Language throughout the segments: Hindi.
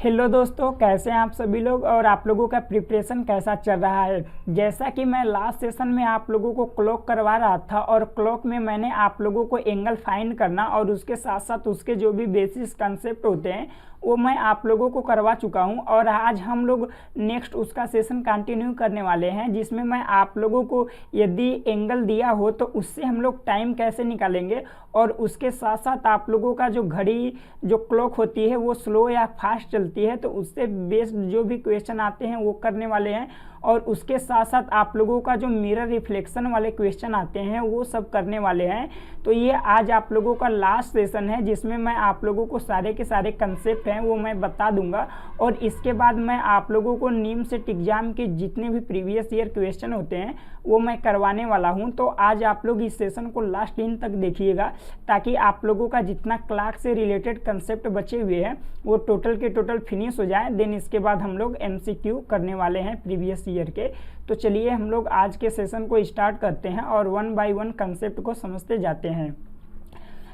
हेलो दोस्तों, कैसे हैं आप सभी लोग और आप लोगों का प्रिपरेशन कैसा चल रहा है। जैसा कि मैं लास्ट सेशन में आप लोगों को क्लॉक करवा रहा था और क्लॉक में मैंने आप लोगों को एंगल फाइंड करना और उसके साथ साथ उसके जो भी बेसिस कंसेप्ट होते हैं वो मैं आप लोगों को करवा चुका हूं। और आज हम लोग नेक्स्ट उसका सेशन कंटिन्यू करने वाले हैं, जिसमें मैं आप लोगों को यदि एंगल दिया हो तो उससे हम लोग टाइम कैसे निकालेंगे और उसके साथ साथ आप लोगों का जो घड़ी जो क्लॉक होती है वो स्लो या फास्ट चलती है तो उससे बेस्ड जो भी क्वेश्चन आते हैं वो करने वाले हैं। और उसके साथ साथ आप लोगों का जो मिरर रिफ्लेक्शन वाले क्वेश्चन आते हैं वो सब करने वाले हैं। तो ये आज आप लोगों का लास्ट सेशन है जिसमें मैं आप लोगों को सारे के सारे कंसेप्ट हैं वो मैं बता दूंगा। और इसके बाद मैं आप लोगों को नीम सेट एग्जाम के जितने भी प्रीवियस ईयर क्वेश्चन होते हैं वो मैं करवाने वाला हूं। तो आज आप लोग इस सेशन को लास्ट दिन तक देखिएगा ताकि आप लोगों का जितना क्लास से रिलेटेड कंसेप्ट बचे हुए हैं वो टोटल के टोटल फिनिश हो जाए। देन इसके बाद हम लोग MCQ करने वाले हैं प्रीवियस ईयर के। तो चलिए हम लोग आज के सेशन को स्टार्ट करते हैं और वन बाय वन कंसेप्ट को समझते जाते हैं।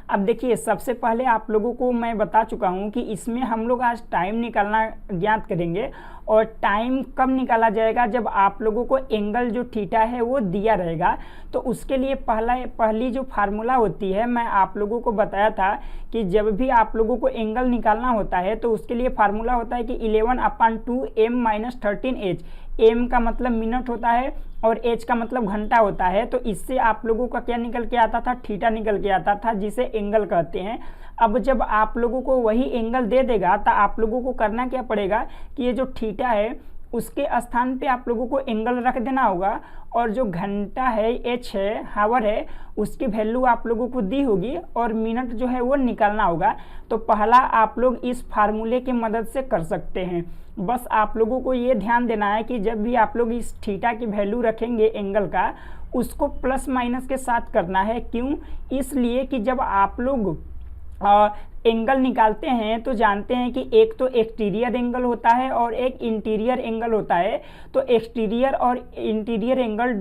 अब देखिए, सबसे पहले आप लोगों को मैं बता चुका हूं कि इसमें हम लोग आज टाइम निकालना ज्ञात करेंगे। और टाइम कब निकाला जाएगा? जब आप लोगों को एंगल जो थीटा है वो दिया रहेगा। तो उसके लिए पहली जो फार्मूला होती है मैं आप लोगों को बताया था कि जब भी आप लोगों को एंगल निकालना होता है तो उसके लिए फार्मूला होता है कि 11/2 m - 13h। एम का मतलब मिनट होता है और एच का मतलब घंटा होता है। तो इससे आप लोगों का क्या निकल के आता था? थीटा निकल के आता था, जिसे एंगल कहते हैं। अब जब आप लोगों को वही एंगल दे देगा तो आप लोगों को करना क्या पड़ेगा कि ये जो थीटा है उसके स्थान पे आप लोगों को एंगल रख देना होगा और जो घंटा है एच है, हावर है, उसकी वैल्यू आप लोगों को दी होगी और मिनट जो है वो निकालना होगा। तो पहला आप लोग इस फार्मूले की मदद से कर सकते हैं। बस आप लोगों को ये ध्यान देना है कि जब भी आप लोग इस थीटा की वैल्यू रखेंगे एंगल का, उसको प्लस माइनस के साथ करना है। क्यों? इसलिए कि जब आप लोग एंगल निकालते हैं तो जानते हैं कि एक तो एक्सटीरियर एंगल होता है और एक इंटीरियर एंगल होता है। तो एक्सटीरियर और इंटीरियर एंगल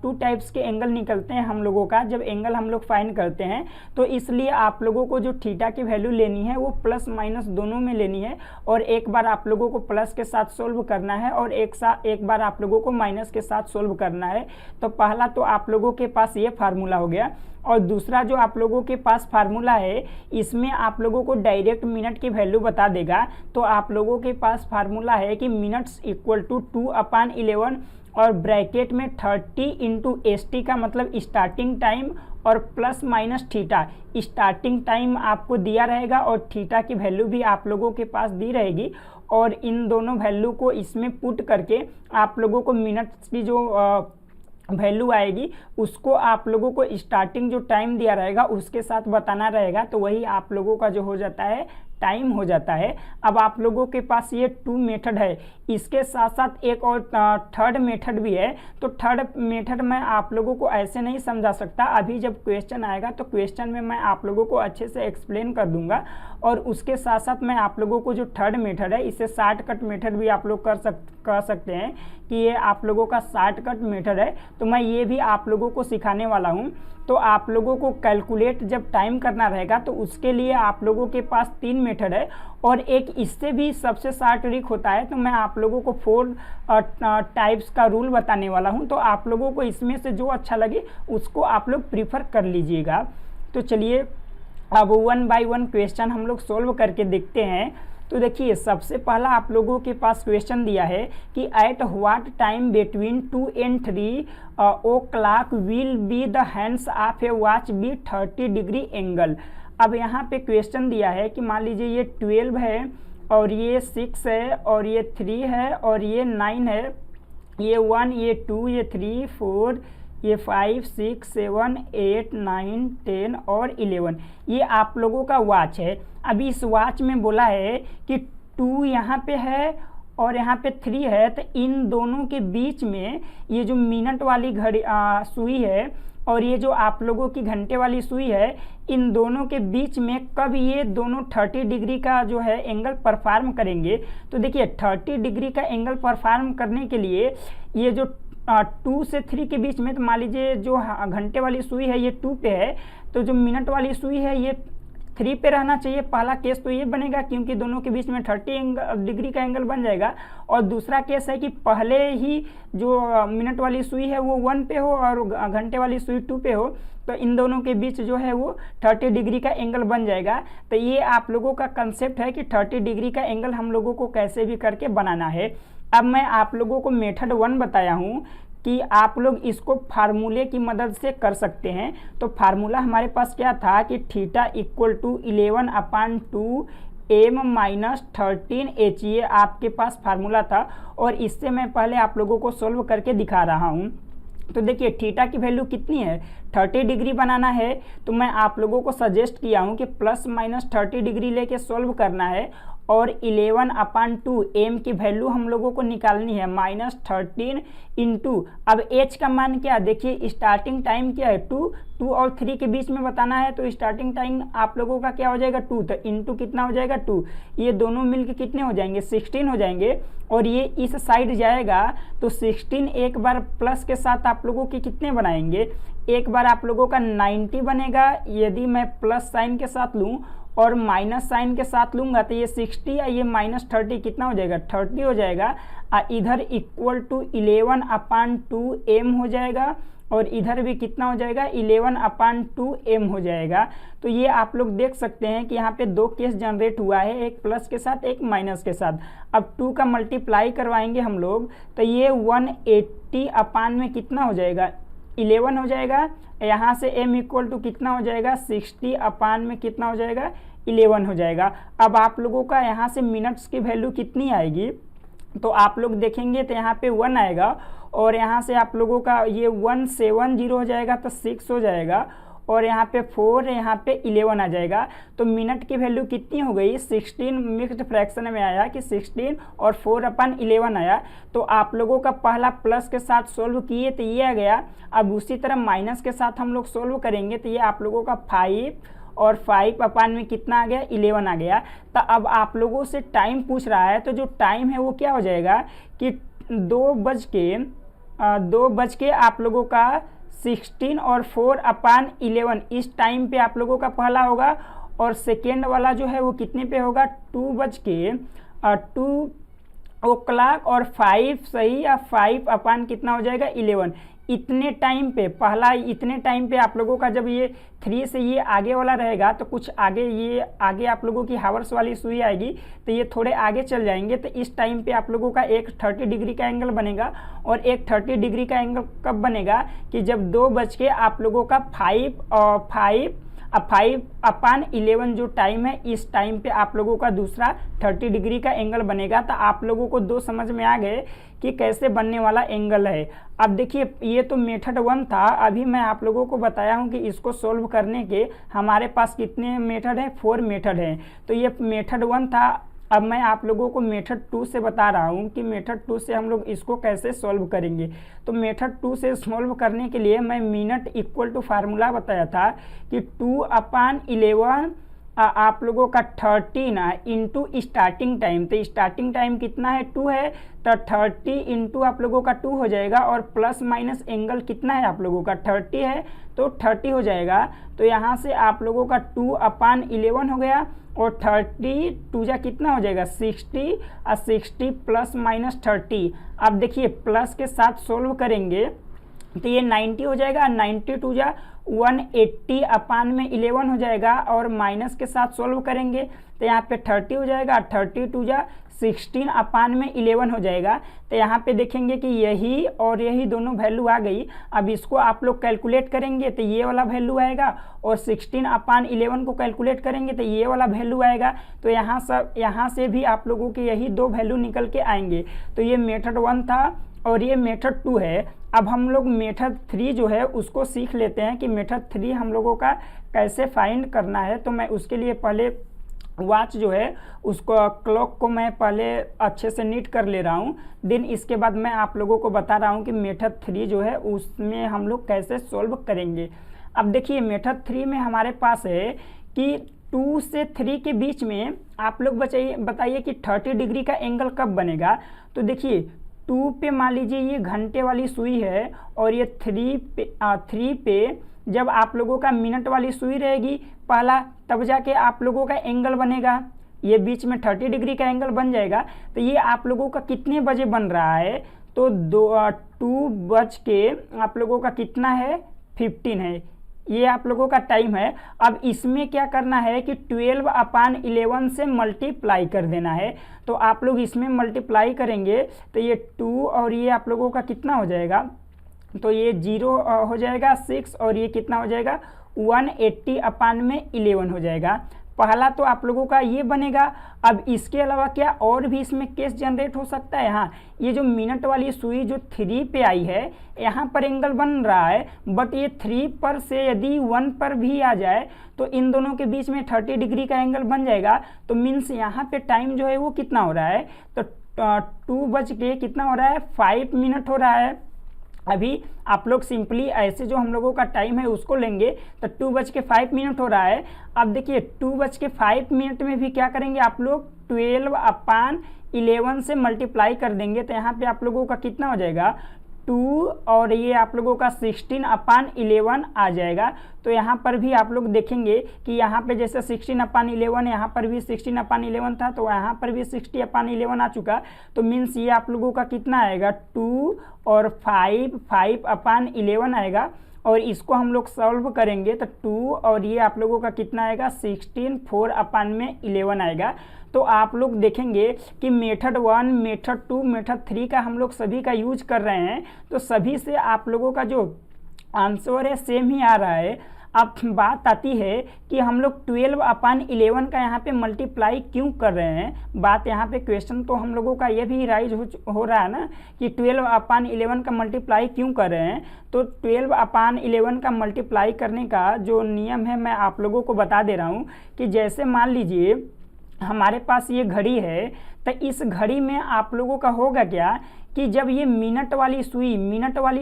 टू टाइप्स के एंगल निकलते हैं हम लोगों का जब एंगल हम लोग फाइंड करते हैं। तो इसलिए आप लोगों को जो थीटा की वैल्यू लेनी है वो प्लस माइनस दोनों में लेनी है। और एक बार आप लोगों को प्लस के साथ सोल्व करना है और एक बार आप लोगों को माइनस के साथ सोल्व करना है। तो पहला तो आप लोगों के पास ये फार्मूला हो गया। और दूसरा जो आप लोगों के पास फार्मूला है इसमें आप लोगों को डायरेक्ट मिनट की वैल्यू बता देगा। तो आप लोगों के पास फार्मूला है कि मिनट्स इक्वल टू 2/11 और ब्रैकेट में 30 × ST का मतलब स्टार्टिंग टाइम और plus minus theta. Starting time आपको दिया रहेगा और थीटा की वैल्यू भी आप लोगों के पास दी रहेगी। और इन दोनों वैल्यू को इसमें पुट करके आप लोगों को मिनट्स की जो वैल्यू आएगी उसको आप लोगों को स्टार्टिंग जो टाइम दिया रहेगा उसके साथ बताना रहेगा। तो वही आप लोगों का जो हो जाता है टाइम हो जाता है। अब आप लोगों के पास ये 2 मेथड है, इसके साथ साथ एक और थर्ड मेथड भी है। तो थर्ड मेथड मैं आप लोगों को ऐसे नहीं समझा सकता, अभी जब क्वेश्चन आएगा तो क्वेश्चन में मैं आप लोगों को अच्छे से एक्सप्लेन कर दूंगा। और उसके साथ साथ मैं आप लोगों को जो थर्ड मेथड है इसे शॉर्टकट मेथड भी आप लोग कर सकते हैं कि ये आप लोगों का शॉर्टकट मेथड है। तो मैं ये भी आप लोगों को सिखाने वाला हूँ। तो आप लोगों को कैलकुलेट जब टाइम करना रहेगा तो उसके लिए आप लोगों के पास 3 मेथड है और एक इससे भी सबसे शॉर्ट ट्रिक होता है। तो मैं आप लोगों को 4 टाइप्स का रूल बताने वाला हूं। तो आप लोगों को इसमें से जो अच्छा लगे उसको आप लोग प्रीफर कर लीजिएगा। तो चलिए अब वन बाय वन क्वेश्चन हम लोग सोल्व करके देखते हैं। तो देखिए, सबसे पहला आप लोगों के पास क्वेश्चन दिया है कि at what time between 2 and 3 o'clock will be the hands of a watch be 30 degree angle. अब यहाँ पे क्वेश्चन दिया है कि मान लीजिए ये 12 है और ये 6 है और ये 3 है और ये 9 है, ये 1, ये 2, ये 3, 4, ये 5, 6, 7, 8, 9, 10 और 11 ये आप लोगों का वॉच है। अभी इस वॉच में बोला है कि 2 यहाँ पे है और यहाँ पे 3 है। तो इन दोनों के बीच में ये जो मिनट वाली घड़ी सुई है और ये जो आप लोगों की घंटे वाली सुई है, इन दोनों के बीच में कब ये दोनों 30 डिग्री का जो है एंगल परफॉर्म करेंगे। तो देखिए 30 डिग्री का एंगल परफॉर्म करने के लिए ये जो 2 से 3 के बीच में, तो मान लीजिए जो घंटे वाली सुई है ये 2 पे है, तो जो मिनट वाली सुई है ये 3 पे रहना चाहिए। पहला केस तो ये बनेगा क्योंकि दोनों के बीच में 30 डिग्री का एंगल बन जाएगा। और दूसरा केस है कि पहले ही जो मिनट वाली सुई है वो 1 पे हो और घंटे वाली सुई 2 पे हो, तो इन दोनों के बीच जो है वो 30 डिग्री का एंगल बन जाएगा। तो ये आप लोगों का कंसेप्ट है कि 30 डिग्री का एंगल हम लोगों को कैसे भी करके बनाना है। अब मैं आप लोगों को मेथड 1 बताया हूँ कि आप लोग इसको फार्मूले की मदद से कर सकते हैं। तो फार्मूला हमारे पास क्या था कि theta equal to 11/2 m minus 13h, ये आपके पास फार्मूला था और इससे मैं पहले आप लोगों को सोल्व करके दिखा रहा हूँ। तो देखिए थीटा की वैल्यू कितनी है, 30 डिग्री बनाना है। तो मैं आप लोगों को सजेस्ट किया हूँ कि प्लस माइनस 30 डिग्री लेके सोल्व करना है और 11/2 m की वैल्यू हम लोगों को निकालनी है -13 इंटू, अब h का मान क्या, देखिए स्टार्टिंग टाइम क्या है 2 और 3 के बीच में बताना है। तो स्टार्टिंग टाइम आप लोगों का क्या हो जाएगा 2, तो इंटू कितना हो जाएगा 2, ये दोनों मिलके कितने हो जाएंगे 16 हो जाएंगे। और ये इस साइड जाएगा तो 16 एक बार प्लस के साथ आप लोगों के कितने बनाएंगे, एक बार आप लोगों का 90 बनेगा। यदि मैं प्लस साइन के साथ लूँ और माइनस साइन के साथ लूँगा तो ये 60 या ये -30 कितना हो जाएगा 30 हो जाएगा। इधर इक्वल टू 11/2 m हो जाएगा और इधर भी कितना हो जाएगा 11/2 m हो जाएगा। तो ये आप लोग देख सकते हैं कि यहाँ पे दो केस जनरेट हुआ है, एक प्लस के साथ एक माइनस के साथ। अब 2 का मल्टीप्लाई करवाएंगे हम लोग तो ये 180 में कितना हो जाएगा 11 हो जाएगा। यहाँ से m इक्वल टू कितना हो जाएगा 60 में कितना हो जाएगा 11 हो जाएगा। अब आप लोगों का यहाँ से मिनट्स की वैल्यू कितनी आएगी, तो आप लोग देखेंगे तो यहाँ पे 1 आएगा और यहाँ से आप लोगों का ये 170 हो जाएगा तो 6 हो जाएगा और यहाँ पे 4, यहाँ पे 11 आ जाएगा। तो मिनट की वैल्यू कितनी हो गई 16, मिक्स्ड फ्रैक्शन में आया कि 16 और 4/11 आया। तो आप लोगों का पहला प्लस के साथ सोल्व किए तो ये आ गया। अब उसी तरह माइनस के साथ हम लोग सोल्व करेंगे तो ये आप लोगों का 5 और 5 में कितना आ गया 11 आ गया। तो अब आप लोगों से टाइम पूछ रहा है, तो जो टाइम है वो क्या हो जाएगा कि 2 बज के आप लोगों का 16 और 4/11 इस टाइम पे आप लोगों का पहला होगा। और सेकेंड वाला जो है वो कितने पे होगा 2 o'clock और 5 सही या 5 कितना हो जाएगा 11। इतने टाइम पे पहला, इतने टाइम पे आप लोगों का जब ये 3 से ये आगे वाला रहेगा तो कुछ आगे, ये आगे आप लोगों की हावर्स वाली सुई आएगी तो ये थोड़े आगे चल जाएंगे। तो इस टाइम पे आप लोगों का एक 30 डिग्री का एंगल बनेगा और एक 30 डिग्री का एंगल कब बनेगा कि जब 2 बज के आप लोगों का 5/11 जो टाइम है इस टाइम पे आप लोगों का दूसरा 30 डिग्री का एंगल बनेगा। तो आप लोगों को दो समझ में आ गए कि कैसे बनने वाला एंगल है। अब देखिए ये तो मेथड 1 था, अभी मैं आप लोगों को बताया हूँ कि इसको सोल्व करने के हमारे पास कितने मेथड हैं 4 मेथड हैं। तो ये मेथड 1 था। अब मैं आप लोगों को मेथड 2 से बता रहा हूँ कि मेथड 2 से हम लोग इसको कैसे सॉल्व करेंगे। तो मेथड 2 से सॉल्व करने के लिए मैं मिनट इक्वल टू फार्मूला बताया था कि 2/11 आप लोगों का 13 इंटू स्टार्टिंग टाइम। तो स्टार्टिंग टाइम कितना है 2 है, तो 30 इंटू आप लोगों का 2 हो जाएगा और प्लस माइनस एंगल कितना है आप लोगों का 30 है तो 30 हो जाएगा। तो यहाँ से आप लोगों का 2/11 हो गया और 30 2 जा कितना हो जाएगा 60 और 60 प्लस माइनस 30। अब देखिए प्लस के साथ सोल्व करेंगे तो ये 90 हो जाएगा, 90 2 जा 180/11 हो जाएगा और माइनस के साथ सोल्व करेंगे तो यहाँ पे 30 हो जाएगा, 30 2 जा 16/11 हो जाएगा। तो यहाँ पे देखेंगे कि यही और यही दोनों वैल्यू आ गई। अब इसको आप लोग कैलकुलेट करेंगे तो ये वाला वैल्यू आएगा और 16/11 को कैलकुलेट करेंगे तो ये वाला वैल्यू आएगा। तो यहाँ से भी आप लोगों के यही दो वैल्यू निकल के आएंगे। तो ये मेथड 1 था और ये मेथड 2 है। अब हम लोग मेथड 3 जो है उसको सीख लेते हैं कि मेथड 3 हम लोगों का कैसे फाइंड करना है। तो मैं उसके लिए पहले वॉच जो है उसको, क्लॉक को मैं पहले अच्छे से नीट कर ले रहा हूँ। देन इसके बाद मैं आप लोगों को बता रहा हूँ कि मेथड 3 जो है उसमें हम लोग कैसे सॉल्व करेंगे। अब देखिए मेथड 3 में हमारे पास है कि 2 से 3 के बीच में आप लोग बताइए कि 30 डिग्री का एंगल कब बनेगा। तो देखिए 2 पे मान लीजिए ये घंटे वाली सुई है और ये 3 पे जब आप लोगों का मिनट वाली सुई रहेगी पहला, तब जाके आप लोगों का एंगल बनेगा, ये बीच में 30 डिग्री का एंगल बन जाएगा। तो ये आप लोगों का कितने बजे बन रहा है, तो 2 बज के आप लोगों का कितना है 15 है, ये आप लोगों का टाइम है। अब इसमें क्या करना है कि 12/11 से मल्टीप्लाई कर देना है। तो आप लोग इसमें मल्टीप्लाई करेंगे तो ये 2 और ये आप लोगों का कितना हो जाएगा, तो ये 0 हो जाएगा 6 और ये कितना हो जाएगा 180/11 हो जाएगा। पहला तो आप लोगों का ये बनेगा। अब इसके अलावा क्या और भी इसमें केस जनरेट हो सकता है। हाँ, ये जो मिनट वाली सुई जो 3 पे आई है यहाँ पर एंगल बन रहा है, बट ये 3 पर से यदि 1 पर भी आ जाए तो इन दोनों के बीच में 30 डिग्री का एंगल बन जाएगा। तो मीन्स यहाँ पे टाइम जो है वो कितना हो रहा है, तो 2 बज के कितना हो रहा है 5 मिनट हो रहा है। अभी आप लोग सिंपली ऐसे जो हम लोगों का टाइम है उसको लेंगे तो 2 बज के 5 मिनट हो रहा है। अब देखिए 2 बज के 5 मिनट में भी क्या करेंगे आप लोग 12/11 से मल्टीप्लाई कर देंगे। तो यहाँ पे आप लोगों का कितना हो जाएगा 2 और ये आप लोगों का 16/11 आ जाएगा। तो यहाँ पर भी आप लोग देखेंगे कि यहाँ पे जैसे 16/11 यहाँ पर भी 16/11 था, तो यहाँ पर भी 60/11 आ चुका। तो मीन्स ये आप लोगों का कितना आएगा 2 और 5/11 आएगा। और इसको हम लोग सॉल्व करेंगे तो 2 और ये आप लोगों का कितना आएगा 16 4/11 आएगा। तो आप लोग देखेंगे कि मेथड 1, मेथड 2, मेथड 3 का हम लोग सभी का यूज कर रहे हैं, तो सभी से आप लोगों का जो आंसर है सेम ही आ रहा है। अब बात आती है कि हम लोग 12/11 का यहाँ पे मल्टीप्लाई क्यों कर रहे हैं। बात यहाँ पे क्वेश्चन तो हम लोगों का ये भी राइज हो रहा है ना कि 12/11 का मल्टीप्लाई क्यों कर रहे हैं। तो 12/11 का मल्टीप्लाई करने का जो नियम है मैं आप लोगों को बता दे रहा हूँ कि जैसे मान लीजिए हमारे पास ये घड़ी है, तो इस घड़ी में आप लोगों का होगा क्या कि जब ये मिनट वाली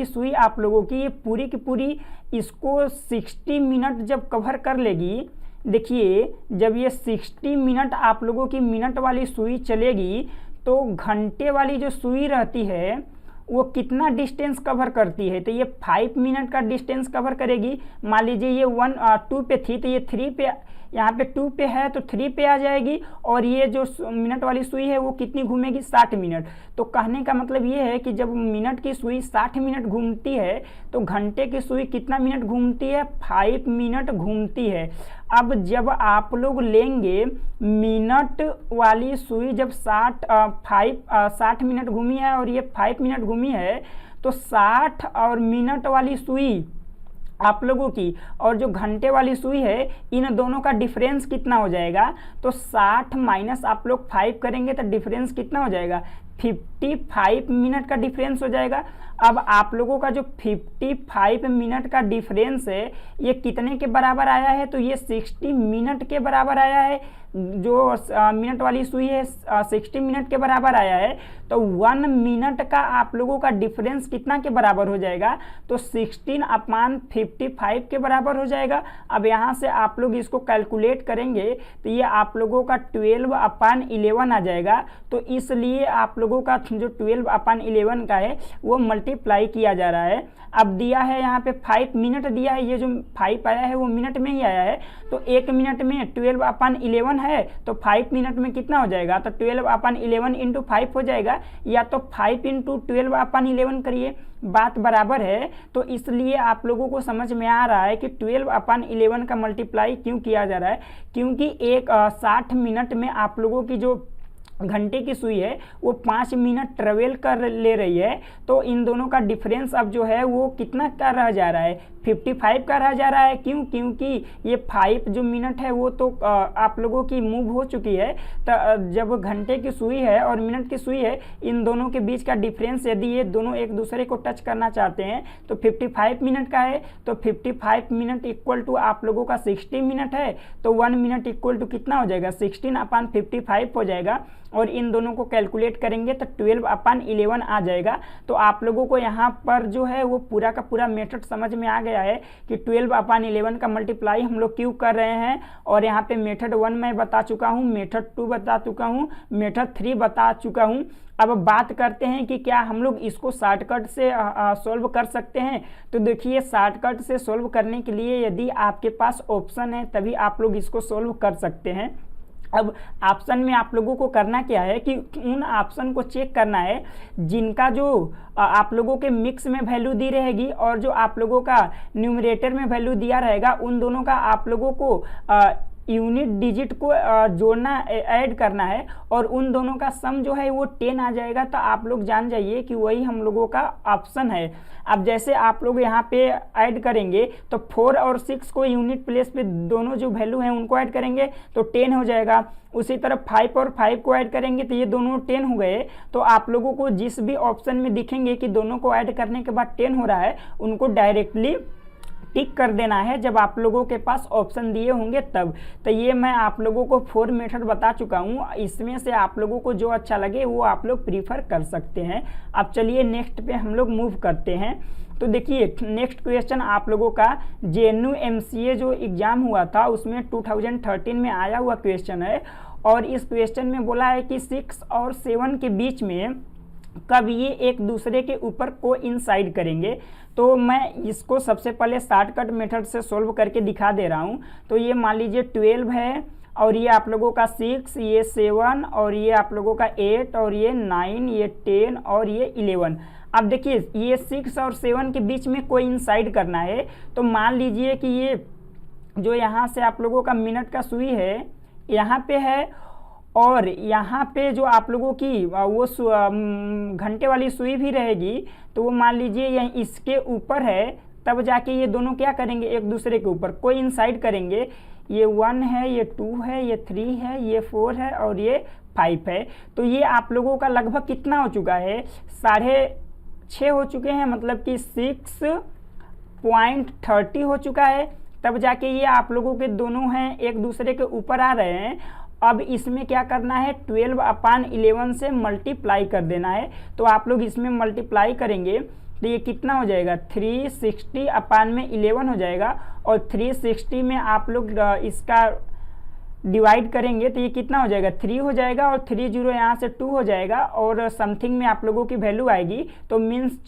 सुई आप लोगों की ये पूरी की पूरी इसको 60 मिनट जब कवर कर लेगी। देखिए जब ये 60 मिनट आप लोगों की मिनट वाली सुई चलेगी तो घंटे वाली जो सुई रहती है वो कितना डिस्टेंस कवर करती है, तो ये 5 मिनट का डिस्टेंस कवर करेगी। मान लीजिए ये 2 पे थी तो ये 3 पे, यहाँ पे 2 पे है तो 3 पे आ जाएगी। और ये जो मिनट वाली सुई है वो कितनी घूमेगी 60 मिनट। तो कहने का मतलब ये है कि जब मिनट की सुई 60 मिनट घूमती है तो घंटे की सुई कितना मिनट घूमती है 5 मिनट घूमती है। अब जब आप लोग लेंगे मिनट वाली सुई जब 60 मिनट घूमी है और ये 5 मिनट घूमी है, तो 60 और मिनट वाली सुई आप लोगों की और जो घंटे वाली सुई है इन दोनों का डिफरेंस कितना हो जाएगा। तो 60 माइनस आप लोग 5 करेंगे तो डिफरेंस कितना हो जाएगा 55 मिनट का डिफरेंस हो जाएगा। अब आप लोगों का जो 55 मिनट का डिफरेंस है ये कितने के बराबर आया है, तो ये 60 मिनट के बराबर आया है। जो मिनट वाली सुई है 60 मिनट के बराबर आया है। तो 1 मिनट का आप लोगों का डिफरेंस कितना के बराबर हो जाएगा, तो 16/55 के बराबर हो जाएगा। अब यहाँ से आप लोग इसको कैलकुलेट करेंगे तो ये आप लोगों का 12/11 आ जाएगा। तो इसलिए आप लोगों का जो 12/11 का है वो मल्टीप्लाई किया जा रहा है। अब दिया है यहाँ पे 5 मिनट दिया है, ये जो 5 आया है वो मिनट में ही आया है। तो 1 मिनट में 12/11 है तो 5 मिनट में कितना हो जाएगा, तो 12/11 इंटू 5 हो जाएगा, या तो 5 इंटू 12/11 करिए, बात बराबर है। तो इसलिए आप लोगों को समझ में आ रहा है कि 12/11 का मल्टीप्लाई क्यों किया जा रहा है, क्योंकि 60 मिनट में आप लोगों की जो घंटे की सुई है वो 5 मिनट ट्रेवल कर ले रही है। तो इन दोनों का डिफरेंस अब जो है वो कितना का रह जा रहा है 55 का रह जा रहा है। क्यों, क्योंकि ये 5 जो मिनट है वो तो आप लोगों की मूव हो चुकी है। तो जब घंटे की सुई है और मिनट की सुई है इन दोनों के बीच का डिफरेंस यदि ये दोनों एक दूसरे को टच करना चाहते हैं तो 55 मिनट का है। तो 55 मिनट इक्वल टू आप लोगों का 60 मिनट है। तो 1 मिनट इक्वल टू कितना हो जाएगा 16/55 हो जाएगा। और इन दोनों को कैलकुलेट करेंगे तो 12/11 आ जाएगा। तो आप लोगों को यहाँ पर जो है वो पूरा का पूरा मेथड समझ में आ गया है कि 12/11 का मल्टीप्लाई हम लोग क्यों कर रहे हैं। और यहाँ पे मेथड 1 मैं बता चुका हूँ, मेथड 2 बता चुका हूँ, मेथड 3 बता चुका हूँ। अब बात करते हैं कि क्या हम लोग इसको शॉर्टकट से सॉल्व कर सकते हैं। तो देखिए, शॉर्टकट से सॉल्व करने के लिए यदि आपके पास ऑप्शन है तभी आप लोग इसको सॉल्व कर सकते हैं। अब ऑप्शन में आप लोगों को करना क्या है कि उन ऑप्शन को चेक करना है जिनका जो आप लोगों के मिक्स में वैल्यू दी रहेगी और जो आप लोगों का न्यूमरेटर में वैल्यू दिया रहेगा, उन दोनों का आप लोगों को यूनिट डिजिट को जोड़ना, ऐड करना है और उन दोनों का सम जो है वो 10 आ जाएगा। तो आप लोग जान जाइए कि वही हम लोगों का ऑप्शन है। अब जैसे आप लोग यहाँ पे ऐड करेंगे तो 4 और 6 को यूनिट प्लेस पे दोनों जो वैल्यू हैं उनको ऐड करेंगे तो 10 हो जाएगा। उसी तरह 5 और 5 को ऐड करेंगे तो ये दोनों 10 हो गए। तो आप लोगों को जिस भी ऑप्शन में दिखेंगे कि दोनों को ऐड करने के बाद 10 हो रहा है, उनको डायरेक्टली टिक कर देना है जब आप लोगों के पास ऑप्शन दिए होंगे तब। तो ये मैं आप लोगों को 4 मेथड बता चुका हूँ, इसमें से आप लोगों को जो अच्छा लगे वो आप लोग प्रीफर कर सकते हैं। अब चलिए नेक्स्ट पे हम लोग मूव करते हैं। तो देखिए, नेक्स्ट क्वेश्चन आप लोगों का JNU MCA जो एग्ज़ाम हुआ था उसमें 2013 में आया हुआ क्वेश्चन है। और इस क्वेश्चन में बोला है कि 6 और 7 के बीच में कब ये एक दूसरे के ऊपर कोइंसाइड करेंगे। तो मैं इसको सबसे पहले शॉर्टकट मेथड से सॉल्व करके दिखा दे रहा हूँ। तो ये मान लीजिए 12 है और ये आप लोगों का 6, ये 7 और ये आप लोगों का 8 और ये 9, ये 10 और ये 11। अब देखिए, ये 6 और 7 के बीच में कोइंसाइड करना है। तो मान लीजिए कि ये जो यहाँ से आप लोगों का मिनट का सुई है यहाँ पे है और यहाँ पे जो आप लोगों की वो घंटे वाली सुई भी रहेगी। तो वो मान लीजिए यह इसके ऊपर है, तब जाके ये दोनों क्या करेंगे, एक दूसरे के ऊपर कोइंसाइड करेंगे। ये 1 है, ये 2 है, ये 3 है, ये 4 है और ये 5 है। तो ये आप लोगों का लगभग कितना हो चुका है, 6.5 हो चुके हैं, मतलब कि 6.30 हो चुका है। तब जाके ये आप लोगों के दोनों हैं एक दूसरे के ऊपर आ रहे हैं। अब इसमें क्या करना है, 12/11 से मल्टीप्लाई कर देना है। तो आप लोग इसमें मल्टीप्लाई करेंगे तो ये कितना हो जाएगा, 360/11 हो जाएगा। और 360 में आप लोग इसका डिवाइड करेंगे तो ये कितना हो जाएगा, 3 हो जाएगा। और 30 यहाँ से 2 हो जाएगा और समथिंग में आप लोगों की वैल्यू आएगी। तो मीन्स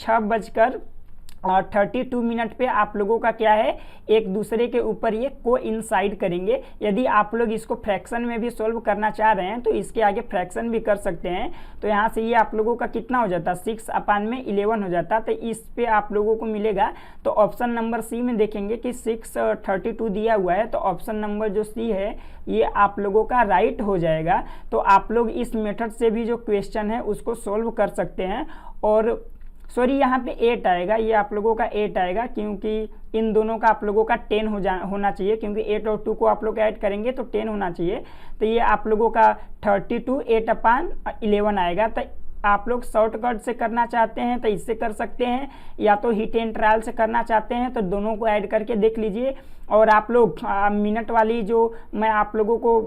6:32 पे आप लोगों का क्या है, एक दूसरे के ऊपर ये कोइंसाइड करेंगे। यदि आप लोग इसको फ्रैक्शन में भी सॉल्व करना चाह रहे हैं तो इसके आगे फ्रैक्शन भी कर सकते हैं। तो यहाँ से ये आप लोगों का कितना हो जाता, 6/11 हो जाता। तो इस पे आप लोगों को मिलेगा। तो ऑप्शन नंबर सी में देखेंगे कि 632 दिया हुआ है। तो ऑप्शन नंबर जो सी है ये आप लोगों का राइट हो जाएगा। तो आप लोग इस मेथड से भी जो क्वेश्चन है उसको सॉल्व कर सकते हैं। और सॉरी, यहाँ पे 8 आएगा, ये आप लोगों का 8 आएगा क्योंकि इन दोनों का आप लोगों का 10 होना चाहिए, क्योंकि 8 और 2 को आप लोग ऐड करेंगे तो 10 होना चाहिए। तो ये आप लोगों का 32 8/11 आएगा। तो आप लोग शॉर्टकट से करना चाहते हैं तो इससे कर सकते हैं, या तो हिट एंड ट्रायल से करना चाहते हैं तो दोनों को ऐड करके देख लीजिए। और आप लोग मिनट वाली जो मैं आप लोगों को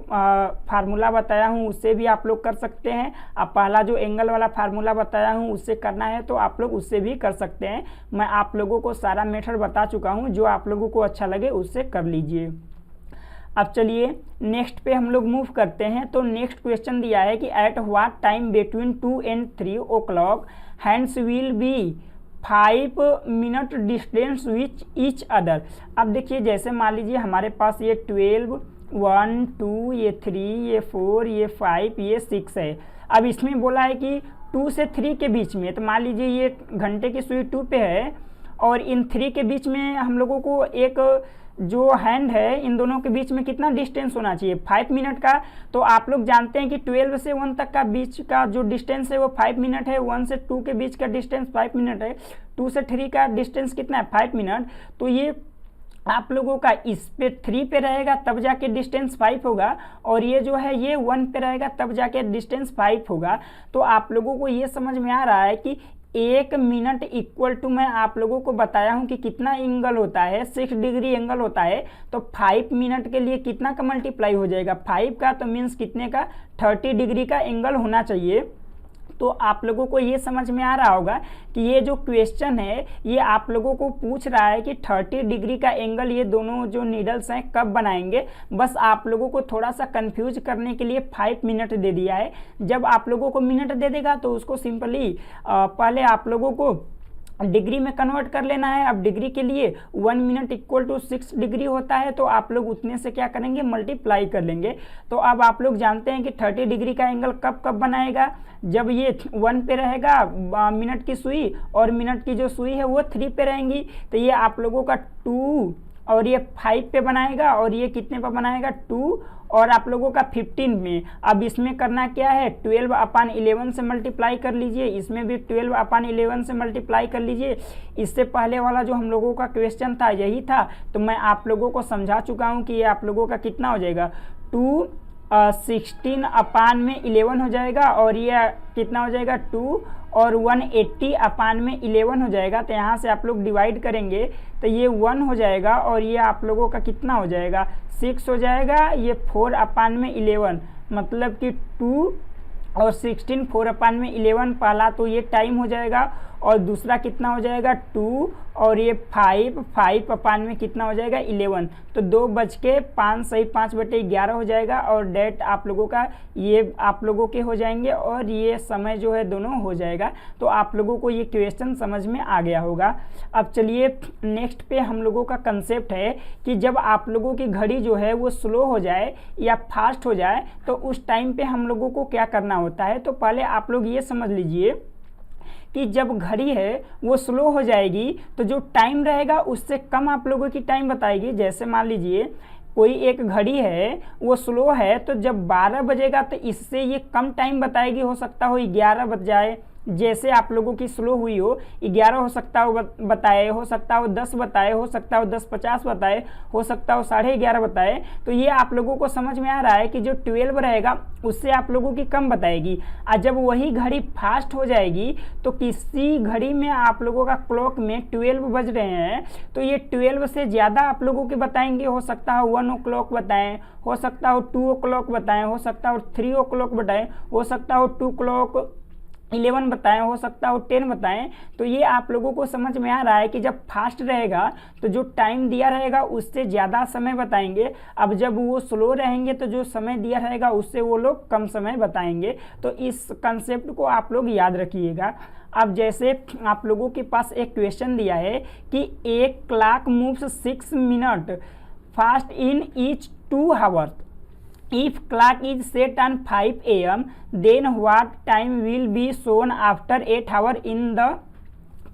फार्मूला बताया हूँ उससे भी आप लोग कर सकते हैं। अब पहला जो एंगल वाला फार्मूला बताया हूँ उससे करना है तो आप लोग उससे भी कर सकते हैं। मैं आप लोगों को सारा मेथड बता चुका हूँ, जो आप लोगों को अच्छा लगे उससे कर लीजिए। अब चलिए नेक्स्ट पे हम लोग मूव करते हैं। तो नेक्स्ट क्वेश्चन दिया है कि at what time between 2 and 3 o'clock hands will be 5 minute distance which each other. अब देखिए, जैसे मान लीजिए हमारे पास ये 12, 1, 2, ये 3, ये 4, ये 5, ये 6 है। अब इसमें बोला है कि 2 से 3 के बीच में, तो मान लीजिए ये घंटे की सुई 2 पे है और इन 3 के बीच में हम लोगों को एक जो हैंड है इन दोनों के बीच में कितना डिस्टेंस होना चाहिए, 5 मिनट का। तो आप लोग जानते हैं कि 12 से 1 तक का बीच का जो डिस्टेंस है वो 5 मिनट है, 1 से 2 के बीच का डिस्टेंस 5 मिनट है, 2 से 3 का डिस्टेंस कितना है, 5 मिनट। तो ये आप लोगों का इस पे 3 पे रहेगा तब जाके डिस्टेंस 5 होगा, और ये जो है ये 1 पे रहेगा तब जाके डिस्टेंस 5 होगा। तो आप लोगों को ये समझ में आ रहा है कि 1 मिनट इक्वल टू, मैं आप लोगों को बताया हूं कि कितना एंगल होता है, 6 डिग्री एंगल होता है। तो 5 मिनट के लिए कितना का मल्टीप्लाई हो जाएगा, 5 का, तो मीन्स कितने का, 30 डिग्री का एंगल होना चाहिए। तो आप लोगों को ये समझ में आ रहा होगा कि ये जो क्वेश्चन है ये आप लोगों को पूछ रहा है कि 30 डिग्री का एंगल ये दोनों जो नीडल्स हैं कब बनाएंगे। बस आप लोगों को थोड़ा सा कंफ्यूज करने के लिए 5 मिनट दे दिया है। जब आप लोगों को मिनट दे देगा तो उसको सिंपली पहले आप लोगों को डिग्री में कन्वर्ट कर लेना है। अब डिग्री के लिए 1 मिनट इक्वल टू 6 डिग्री होता है, तो आप लोग उतने से क्या करेंगे, मल्टीप्लाई कर लेंगे। तो अब आप लोग जानते हैं कि 30 डिग्री का एंगल कब कब बनाएगा, जब ये 1 पे रहेगा मिनट की सुई, और मिनट की जो सुई है वो 3 पे रहेंगी। तो ये आप लोगों का 2 और ये 5 पे बनाएगा, और ये कितने पे बनाएगा, 2 और आप लोगों का 15 में। अब इसमें करना क्या है, 12/11 से मल्टीप्लाई कर लीजिए, इसमें भी 12/11 से मल्टीप्लाई कर लीजिए। इससे पहले वाला जो हम लोगों का क्वेश्चन था यही था, तो मैं आप लोगों को समझा चुका हूं कि ये आप लोगों का कितना हो जाएगा, 16/11 हो जाएगा, और ये कितना हो जाएगा, 2 और 180/11 हो जाएगा। तो यहाँ से आप लोग डिवाइड करेंगे तो ये 1 हो जाएगा, और ये आप लोगों का कितना हो जाएगा, 6 हो जाएगा। ये 4/11 मतलब कि 2 और 16, 4/11 पहला तो ये टाइम हो जाएगा, और दूसरा कितना हो जाएगा, 2 और ये 5 में कितना हो जाएगा, 11। तो 2:05 सही 5/11 हो जाएगा, और डेट आप लोगों का ये आप लोगों के हो जाएंगे, और ये समय जो है दोनों हो जाएगा। तो आप लोगों को ये क्वेश्चन समझ में आ गया होगा। अब चलिए नेक्स्ट पे हम लोगों का कंसेप्ट है कि जब आप लोगों की घड़ी जो है वो स्लो हो जाए या फास्ट हो जाए, तो उस टाइम पे हम लोगों को क्या करना होता है। तो पहले आप लोग ये समझ लीजिए कि जब घड़ी है वो स्लो हो जाएगी तो जो टाइम रहेगा उससे कम आप लोगों की टाइम बताएगी। जैसे मान लीजिए कोई एक घड़ी है वो स्लो है, तो जब 12 बजेगा तो इससे ये कम टाइम बताएगी, हो सकता हो 11 बज जाए। जैसे आप लोगों की स्लो हुई हो 11 हो सकता हो बताए, हो सकता हो 10 बताए, हो सकता हो 10:50 बताए, हो सकता हो 11:30 बताए। तो ये आप लोगों को समझ में आ रहा है कि जो 12 रहेगा उससे आप लोगों की कम बताएगी। और जब वही घड़ी फास्ट हो जाएगी तो किसी घड़ी में आप लोगों का क्लॉक में 12 बज रहे हैं, तो ये 12 से ज़्यादा आप लोगों के बताएंगे। हो सकता हो 1 o'clock बताएं, हो सकता हो 2 o'clock बताएं, हो सकता हो 3 o'clock बताएं, हो सकता हो 2:11 बताएं, हो सकता हो 10 बताएं। तो ये आप लोगों को समझ में आ रहा है कि जब फास्ट रहेगा तो जो टाइम दिया रहेगा उससे ज़्यादा समय बताएंगे। अब जब वो स्लो रहेंगे तो जो समय दिया रहेगा उससे वो लोग कम समय बताएंगे। तो इस कंसेप्ट को आप लोग याद रखिएगा। अब जैसे आप लोगों के पास एक क्वेश्चन दिया है कि एक clock moves 6 minute fast in each 2 hours. If clock is set on 5 AM, then what time will be shown after 8 hours in the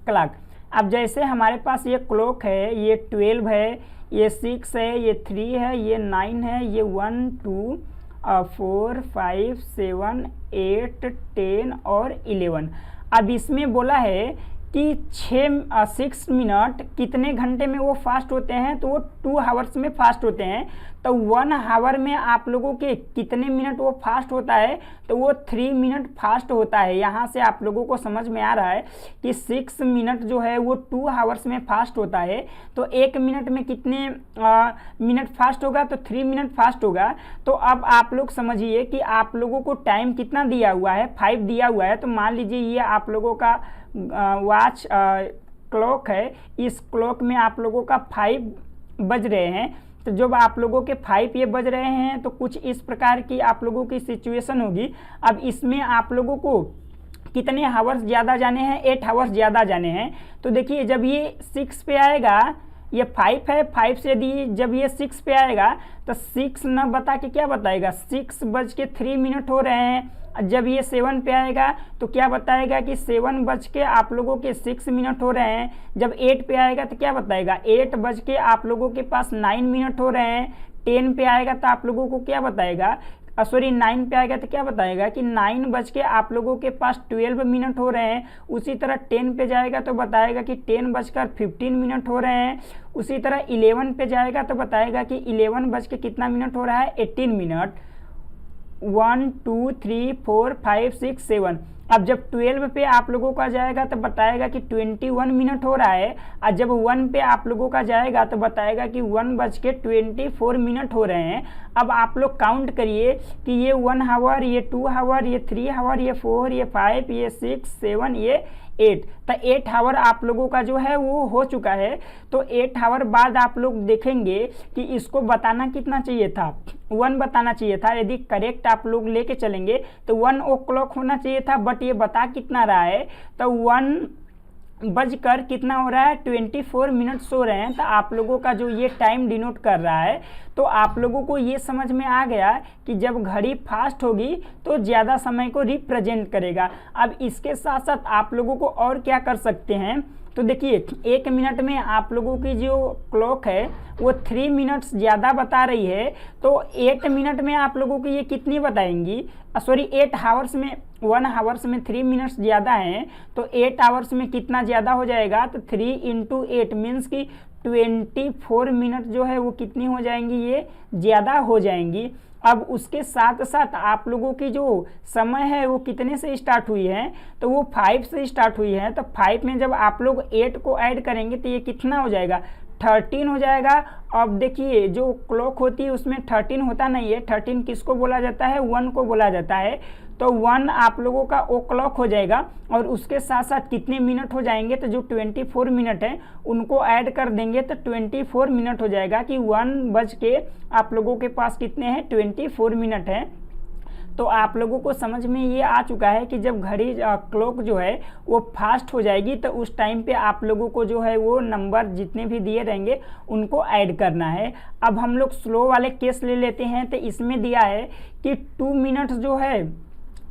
clock? अब जैसे हमारे पास ये क्लॉक है, ये 12 है, ये 6 है, ये 3 है, ये 9 है, ये 1 2 4 5 7 8 10 और 11। अब इसमें बोला है कि 6 मिनट कितने घंटे में वो फास्ट होते हैं, तो वो 2 hours में फास्ट होते हैं। तो 1 hour में आप लोगों के कितने मिनट वो फास्ट होता है, तो वो 3 मिनट फास्ट होता है। यहाँ से आप लोगों को समझ में आ रहा है कि 6 मिनट जो है वो 2 hours में फास्ट होता है। तो 1 मिनट में कितने मिनट फास्ट होगा, तो 3 मिनट फास्ट होगा। तो अब आप लोग समझिए कि आप लोगों को टाइम कितना दिया हुआ है, 5 दिया हुआ है। तो मान लीजिए ये आप लोगों का वॉच क्लॉक है, इस क्लॉक में आप लोगों का 5 बज रहे हैं। तो जब आप लोगों के 5 ये बज रहे हैं तो कुछ इस प्रकार की आप लोगों की सिचुएशन होगी। अब इसमें आप लोगों को कितने हावर्स ज़्यादा जाने हैं, 8 hours ज़्यादा जाने हैं। तो देखिए जब ये 6 पे आएगा, ये 5 है, 5 से दी जब ये 6 पे आएगा तो 6 न बता के क्या बताएगा, 6:03 हो रहे हैं। जब ये 7 पे आएगा तो क्या बताएगा कि 7 बज के आप लोगों के 6 मिनट हो रहे हैं। जब 8 पे आएगा तो क्या बताएगा, 8 बज के आप लोगों के पास 9 मिनट हो रहे हैं। 10 पे आएगा तो आप लोगों को क्या बताएगा, 9 पे आएगा तो क्या बताएगा कि 9 बज के आप लोगों के पास 12 मिनट हो रहे हैं। उसी तरह 10 पे जाएगा तो बताएगा कि 10:15 मिनट हो रहे हैं। उसी तरह 11 पे जाएगा तो बताएगा कि 11 बज के कितना मिनट हो रहा है, 18 मिनट। 1 2 3 4 5 6 7। अब जब 12 पे आप लोगों का जाएगा तो बताएगा कि 21 मिनट हो रहा है, और जब 1 पे आप लोगों का जाएगा तो बताएगा कि 1:24 मिनट हो रहे हैं। अब आप लोग काउंट करिए कि ये 1 आवर, ये 2 आवर, ये 3 आवर, ये 4, ये 5, ये 6, 7, ये 8, तो 8 आवर आप लोगों का जो है वो हो चुका है। तो 8 आवर बाद आप लोग देखेंगे कि इसको बताना कितना चाहिए था, 1 बताना चाहिए था। यदि करेक्ट आप लोग लेके चलेंगे तो 1 o'clock होना चाहिए था, बट ये बता कितना रहा है, तो 1 बजकर कितना हो रहा है, 24 मिनट हो रहे हैं। तो आप लोगों का जो ये टाइम डिनोट कर रहा है, तो आप लोगों को ये समझ में आ गया कि जब घड़ी फास्ट होगी तो ज़्यादा समय को रिप्रेजेंट करेगा। अब इसके साथ साथ आप लोगों को और क्या कर सकते हैं, तो देखिए 1 मिनट में आप लोगों की जो क्लॉक है वो 3 मिनट्स ज़्यादा बता रही है, तो 8 मिनट में आप लोगों की ये कितनी बताएंगी, सॉरी 8 आवर्स में, 1 आवर्स में 3 मिनट्स ज़्यादा हैं, तो 8 आवर्स में कितना ज़्यादा हो जाएगा, तो 3 × 8 मीन्स की 24 मिनट जो है वो कितनी हो जाएंगी, ये ज़्यादा हो जाएंगी। अब उसके साथ साथ आप लोगों की जो समय है वो कितने से स्टार्ट हुई है, तो वो 5 से स्टार्ट हुई है। तो 5 में जब आप लोग 8 को ऐड करेंगे तो ये कितना हो जाएगा, 13 हो जाएगा। अब देखिए जो क्लॉक होती है उसमें 13 होता नहीं है, 13 किसको बोला जाता है, 1 को बोला जाता है। तो 1 आप लोगों का ओ क्लॉक हो जाएगा, और उसके साथ साथ कितने मिनट हो जाएंगे, तो जो 24 मिनट है उनको ऐड कर देंगे तो 24 मिनट हो जाएगा, कि 1 बज के आप लोगों के पास कितने हैं, 24 मिनट है। तो आप लोगों को समझ में ये आ चुका है कि जब घड़ी क्लॉक जो है वो फास्ट हो जाएगी तो उस टाइम पे आप लोगों को जो है वो नंबर जितने भी दिए रहेंगे उनको ऐड करना है। अब हम लोग स्लो वाले केस ले लेते हैं, तो इसमें दिया है कि 2 मिनट जो है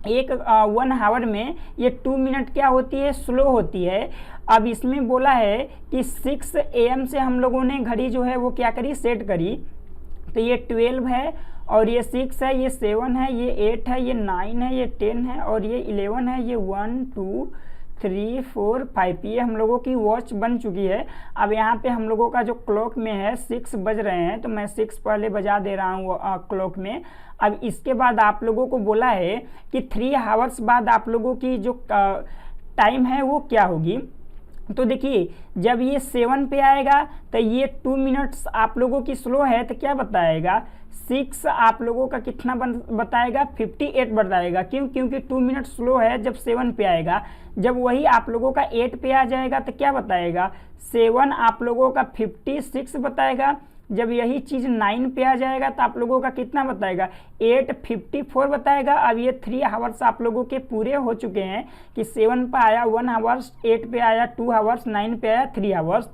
1 आवर में ये 2 मिनट क्या होती है, स्लो होती है। अब इसमें बोला है कि 6 AM से हम लोगों ने घड़ी जो है वो क्या करी, सेट करी। तो ये 12 है, और ये 6 है, ये 7 है, ये 8 है, ये 9 है, ये 10 है, और ये 11 है, ये 1 2 3 4 5, ये हम लोगों की वॉच बन चुकी है। अब यहाँ पे हम लोगों का जो क्लॉक में है 6 बज रहे हैं, तो मैं 6 पहले बजा दे रहा हूँ क्लॉक में। अब इसके बाद आप लोगों को बोला है कि 3 आवर्स बाद आप लोगों की जो टाइम है वो क्या होगी। तो देखिए जब ये 7 पे आएगा तो ये 2 मिनट्स आप लोगों की स्लो है, तो क्या बताएगा, 6 आप लोगों का कितना बताएगा, 58 बताएगा। क्यों, क्योंकि 2 मिनट स्लो है जब 7 पे आएगा। जब वही आप लोगों का 8 पे आ जाएगा तो क्या बताएगा, 7 आप लोगों का 56 बताएगा। जब यही चीज़ 9 पे आ जाएगा तो आप लोगों का कितना बताएगा, 854 बताएगा। अब ये 3 आवर्स आप लोगों के पूरे हो चुके हैं, कि 7 पे आया 1 आवर्स, 8 पे आया 2 आवर्स, 9 पे आया 3 आवर्स।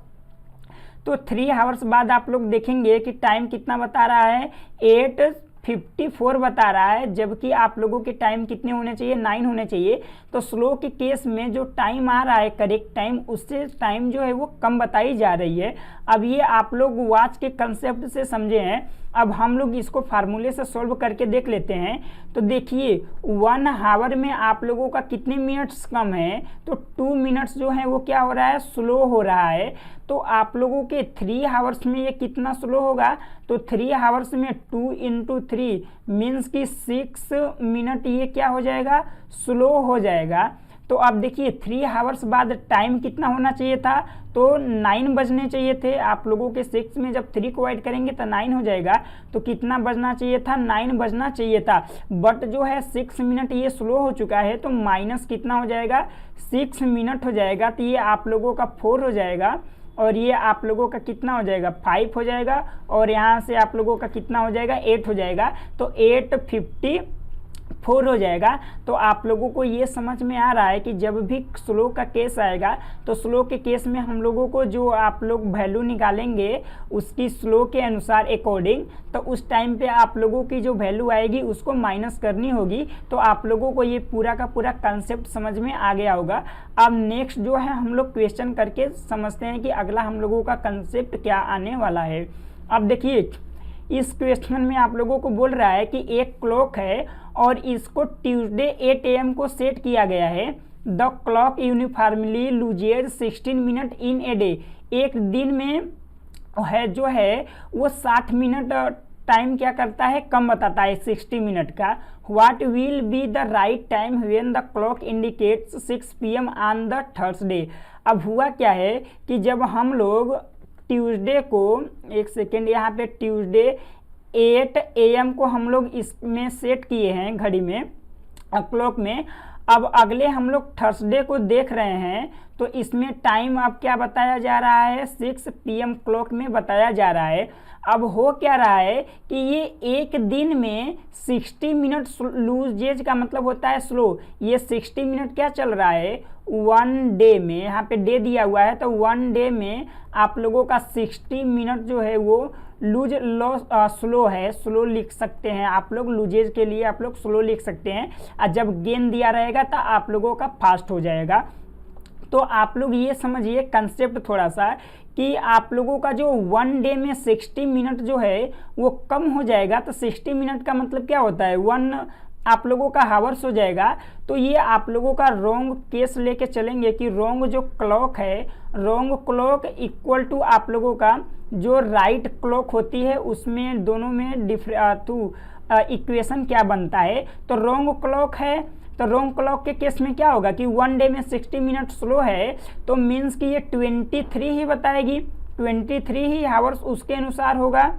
तो 3 आवर्स बाद आप लोग देखेंगे कि टाइम कितना बता रहा है, 8:54 बता रहा है, जबकि आप लोगों के टाइम कितने होने चाहिए, 9 होने चाहिए। तो स्लो के केस में जो टाइम आ रहा है करेक्ट टाइम, उससे टाइम जो है वो कम बताई जा रही है। अब ये आप लोग वॉच के कंसेप्ट से समझे हैं। अब हम लोग इसको फार्मूले से सॉल्व करके देख लेते हैं। तो देखिए 1 आवर में आप लोगों का कितने मिनट्स कम है, तो 2 मिनट्स जो है वो क्या हो रहा है, स्लो हो रहा है। तो आप लोगों के 3 आवर्स में ये कितना स्लो होगा, तो 3 आवर्स में 2 × 3 मीन्स की 6 मिनट ये क्या हो जाएगा, स्लो हो जाएगा। तो अब देखिए 3 आवर्स बाद टाइम कितना होना चाहिए था, तो 9 बजने चाहिए थे। आप लोगों के 6 में जब 3 को ऐड करेंगे तो 9 हो जाएगा। तो कितना बजना चाहिए था, 9 बजना चाहिए था। बट जो है 6 मिनट ये स्लो हो चुका है, तो माइनस कितना हो जाएगा, 6 मिनट हो जाएगा। तो ये आप लोगों का 4 हो जाएगा, और ये आप लोगों का कितना हो जाएगा, 5 हो जाएगा, और यहाँ से आप लोगों का कितना हो जाएगा, 8 हो जाएगा। तो 8:54 हो जाएगा। तो आप लोगों को ये समझ में आ रहा है कि जब भी स्लो का केस आएगा तो स्लो के केस में हम लोगों को जो आप लोग वैल्यू निकालेंगे उसकी स्लो के अनुसार अकॉर्डिंग, तो उस टाइम पे आप लोगों की जो वैल्यू आएगी उसको माइनस करनी होगी। तो आप लोगों को ये पूरा का पूरा कंसेप्ट समझ में आ गया होगा। अब नेक्स्ट जो है हम लोग क्वेश्चन करके समझते हैं कि अगला हम लोगों का कंसेप्ट क्या आने वाला है। अब देखिए इस क्वेश्चन में आप लोगों को बोल रहा है कि एक क्लॉक है और इसको ट्यूसडे 8 AM को सेट किया गया है। The clock uniformly loses 16 minute in a day. एक दिन में है जो है वो 60 मिनट टाइम क्या करता है, कम बताता है 60 मिनट का। What will be the right time when the clock indicates 6 PM on the Thursday. अब हुआ क्या है कि जब हम लोग ट्यूसडे को, एक सेकेंड, यहाँ पे ट्यूसडे 8 AM को हम लोग इसमें सेट किए हैं घड़ी में, क्लॉक में। अब अगले हम लोग थर्सडे को देख रहे हैं तो इसमें टाइम अब क्या बताया जा रहा है, 6 PM क्लॉक में बताया जा रहा है। अब हो क्या रहा है कि ये एक दिन में 60 मिनट लूजेज का मतलब होता है स्लो। ये 60 मिनट क्या चल रहा है, 1 डे में, यहाँ पे डे दिया हुआ है तो 1 डे में आप लोगों का 60 मिनट जो है वो लूज स्लो है, स्लो लिख सकते हैं आप लोग। लूजेज के लिए आप लोग स्लो लिख सकते हैं, और जब गेन दिया रहेगा तो आप लोगों का फास्ट हो जाएगा। तो आप लोग ये समझिए कंसेप्ट थोड़ा सा कि आप लोगों का जो 1 डे में 60 मिनट जो है वो कम हो जाएगा। तो 60 मिनट का मतलब क्या होता है, 1 आप लोगों का हावर्स हो जाएगा। तो ये आप लोगों का रॉन्ग केस लेके चलेंगे कि रॉन्ग जो क्लॉक है, रॉन्ग क्लॉक इक्वल टू आप लोगों का जो राइट क्लॉक होती है, उसमें दोनों में इक्वेशन क्या बनता है। तो रॉन्ग क्लॉक है, तो रॉन्ग क्लॉक के केस में क्या होगा कि 1 डे में 60 मिनट स्लो है तो मीन्स कि ये 23 ही बताएगी, 23 ही हावर्स उसके अनुसार होगा।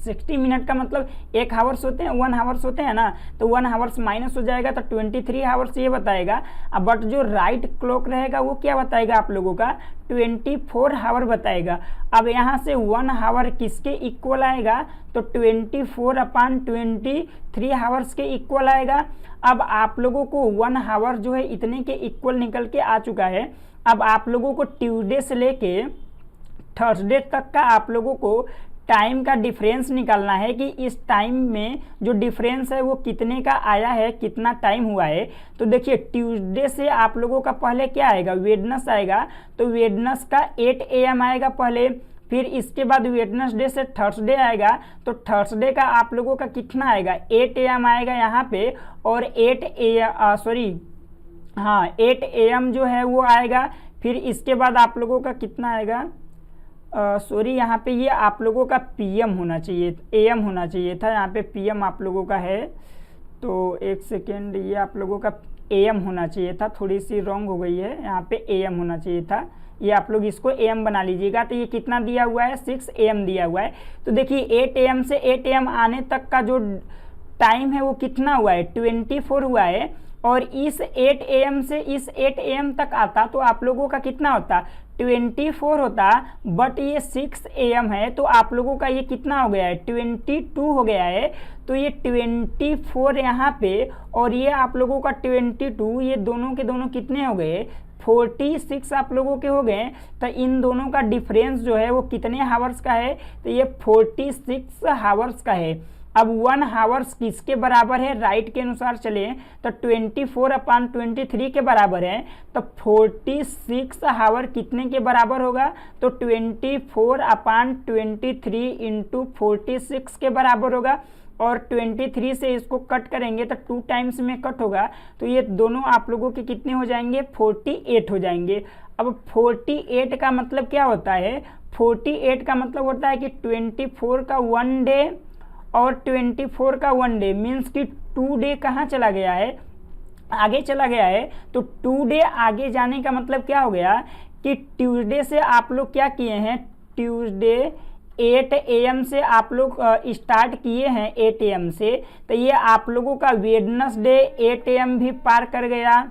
60 मिनट का मतलब 1 हावर्स होते हैं, 1 हावर्स होते हैं ना, तो 1 हावर्स माइनस हो जाएगा तो 23 हावर्स ये बताएगा। अब बट जो राइट क्लॉक रहेगा वो क्या बताएगा आप लोगों का, 24 हावर बताएगा। अब यहाँ से 1 हावर किसके इक्वल आएगा, तो 24/23 हावर्स के इक्वल आएगा। अब आप लोगों को 1 हावर जो है इतने के इक्वल निकल के आ चुका है। अब आप लोगों को ट्यूसडे से लेके थर्सडे तक का आप लोगों को टाइम का डिफरेंस निकालना है कि इस टाइम में जो डिफरेंस है वो कितने का आया है, कितना टाइम हुआ है। तो देखिए ट्यूसडे से आप लोगों का पहले क्या आएगा, वेडनेस आएगा। तो वेडनेस का 8 AM आएगा पहले, फिर इसके बाद वेडनेसडे से थर्सडे आएगा। तो थर्सडे का आप लोगों का कितना आएगा, 8 AM आएगा यहाँ पे, और 8 AM जो है वो आएगा। फिर इसके बाद आप लोगों का कितना आएगा, यहाँ पे ये आप लोगों का PM होना चाहिए, AM होना चाहिए था, यहाँ पे PM आप लोगों का है। तो एक सेकेंड, ये आप लोगों का AM होना चाहिए था, थोड़ी सी रॉन्ग हो गई है, यहाँ पे AM होना चाहिए था। ये आप लोग इसको AM बना लीजिएगा। तो ये कितना दिया हुआ है, 6 AM दिया हुआ है। तो देखिए 8 AM से 8 AM आने तक का जो टाइम है वो कितना हुआ है, 24 हुआ है। और इस 8 AM से इस 8 AM तक आता तो आप लोगों का कितना होता, 24 होता। बट ये 6 AM है तो आप लोगों का ये कितना हो गया है, 22 हो गया है। तो ये 24 यहाँ पे और ये आप लोगों का 22, ये दोनों के दोनों कितने हो गए, 46 आप लोगों के हो गए। तो इन दोनों का डिफरेंस जो है वो कितने हावर्स का है, तो ये 46 हावर्स का है। अब 1 हावर्स किसके बराबर है, राइट के अनुसार चले तो 24/23 के बराबर है। तो 46 हावर कितने के बराबर होगा, तो 24/23 इंटू 46 के बराबर होगा। और 23 से इसको कट करेंगे तो 2 टाइम्स में कट होगा। तो ये दोनों आप लोगों के कितने हो जाएंगे, 48 हो जाएंगे। अब 48 का मतलब क्या होता है, 48 का मतलब होता है कि 24 का 1 डे और 24 का 1 डे मीन्स कि 2 डे कहाँ चला गया है, आगे चला गया है। तो 2 डे आगे जाने का मतलब क्या हो गया कि ट्यूसडे से आप लोग क्या किए हैं, ट्यूसडे 8 AM से आप लोग स्टार्ट किए हैं 8 AM से। तो ये आप लोगों का वेडनेसडे 8 AM भी पार कर गया,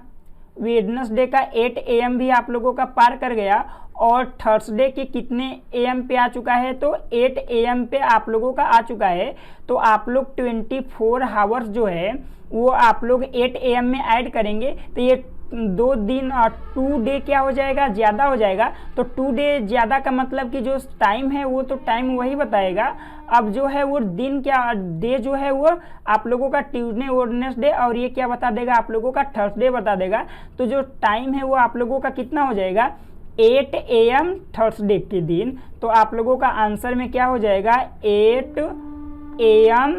वेडनेसडे का 8 AM भी आप लोगों का पार कर गया। और थर्सडे के कितने AM पे आ चुका है, तो 8 AM पे आप लोगों का आ चुका है। तो आप लोग 24 हावर्स जो है वो आप लोग 8 AM में ऐड करेंगे तो ये 2 दिन 2 डे क्या हो जाएगा, ज़्यादा हो जाएगा। तो 2 डे ज़्यादा का मतलब कि जो टाइम है वो तो टाइम वही बताएगा। अब जो है वो दिन क्या, डे जो है वो आप लोगों का ट्यूसडे वेडनेसडे और ये क्या बता देगा, आप लोगों का थर्सडे बता देगा। तो जो टाइम है वो आप लोगों का कितना हो जाएगा, 8 AM थर्सडे के दिन। तो आप लोगों का आंसर में क्या हो जाएगा, 8 AM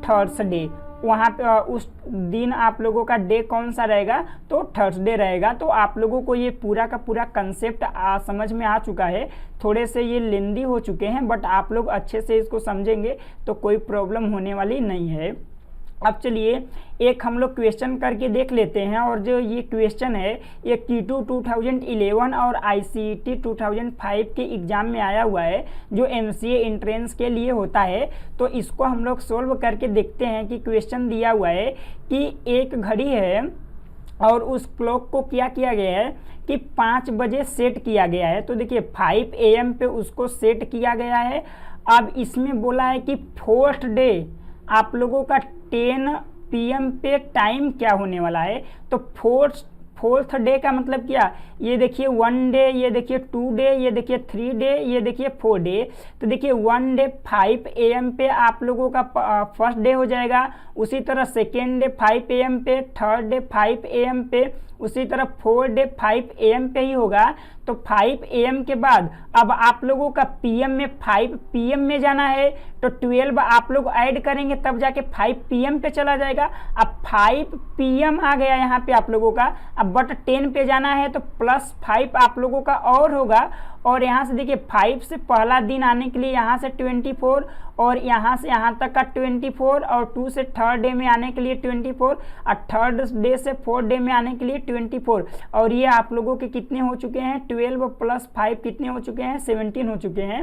थर्सडे। वहाँ पे उस दिन आप लोगों का डे कौन सा रहेगा, तो थर्सडे रहेगा। तो आप लोगों को ये पूरा का पूरा कंसेप्ट समझ में आ चुका है। थोड़े से ये लेंदी हो चुके हैं, बट आप लोग अच्छे से इसको समझेंगे तो कोई प्रॉब्लम होने वाली नहीं है। अब चलिए एक हम लोग क्वेश्चन करके देख लेते हैं। और जो ये क्वेश्चन है ये Q2 2011 और ICET 2005 के एग्ज़ाम में आया हुआ है, जो MCA एंट्रेंस के लिए होता है। तो इसको हम लोग सोल्व करके देखते हैं कि क्वेश्चन दिया हुआ है कि एक घड़ी है और उस क्लॉक को क्या किया गया है कि 5 बजे सेट किया गया है। तो देखिए 5 AM पे उसको सेट किया गया है। अब इसमें बोला है कि फोर्थ डे आप लोगों का 10 PM पे टाइम क्या होने वाला है। तो फोर्थ डे का मतलब क्या, ये देखिए 1 डे, ये देखिए 2 डे, ये देखिए 3 डे, ये देखिए 4 डे। तो देखिए 1 डे 5 AM पे आप लोगों का फर्स्ट डे हो जाएगा। उसी तरह सेकेंड डे 5 AM पे, थर्ड डे 5 AM पे, उसी तरह 4 डे 5 AM पे ही होगा। तो 5 AM के बाद अब आप लोगों का PM में 5 PM में जाना है, तो 12 आप लोग ऐड करेंगे तब जाके 5 PM पे चला जाएगा। अब 5 PM आ गया यहाँ पे आप लोगों का, अब बट 10 पे जाना है तो +5 आप लोगों का और होगा। और यहाँ से देखिए 5 से पहला दिन आने के लिए यहाँ से 24, और यहाँ से यहाँ तक का 24, और 2 से थर्ड डे में आने के लिए 24, और थर्ड डे से फोर्थ डे में आने के लिए 24। और ये आप लोगों के कितने हो चुके हैं, 12 + 5 कितने हो चुके हैं, 17 हो चुके हैं।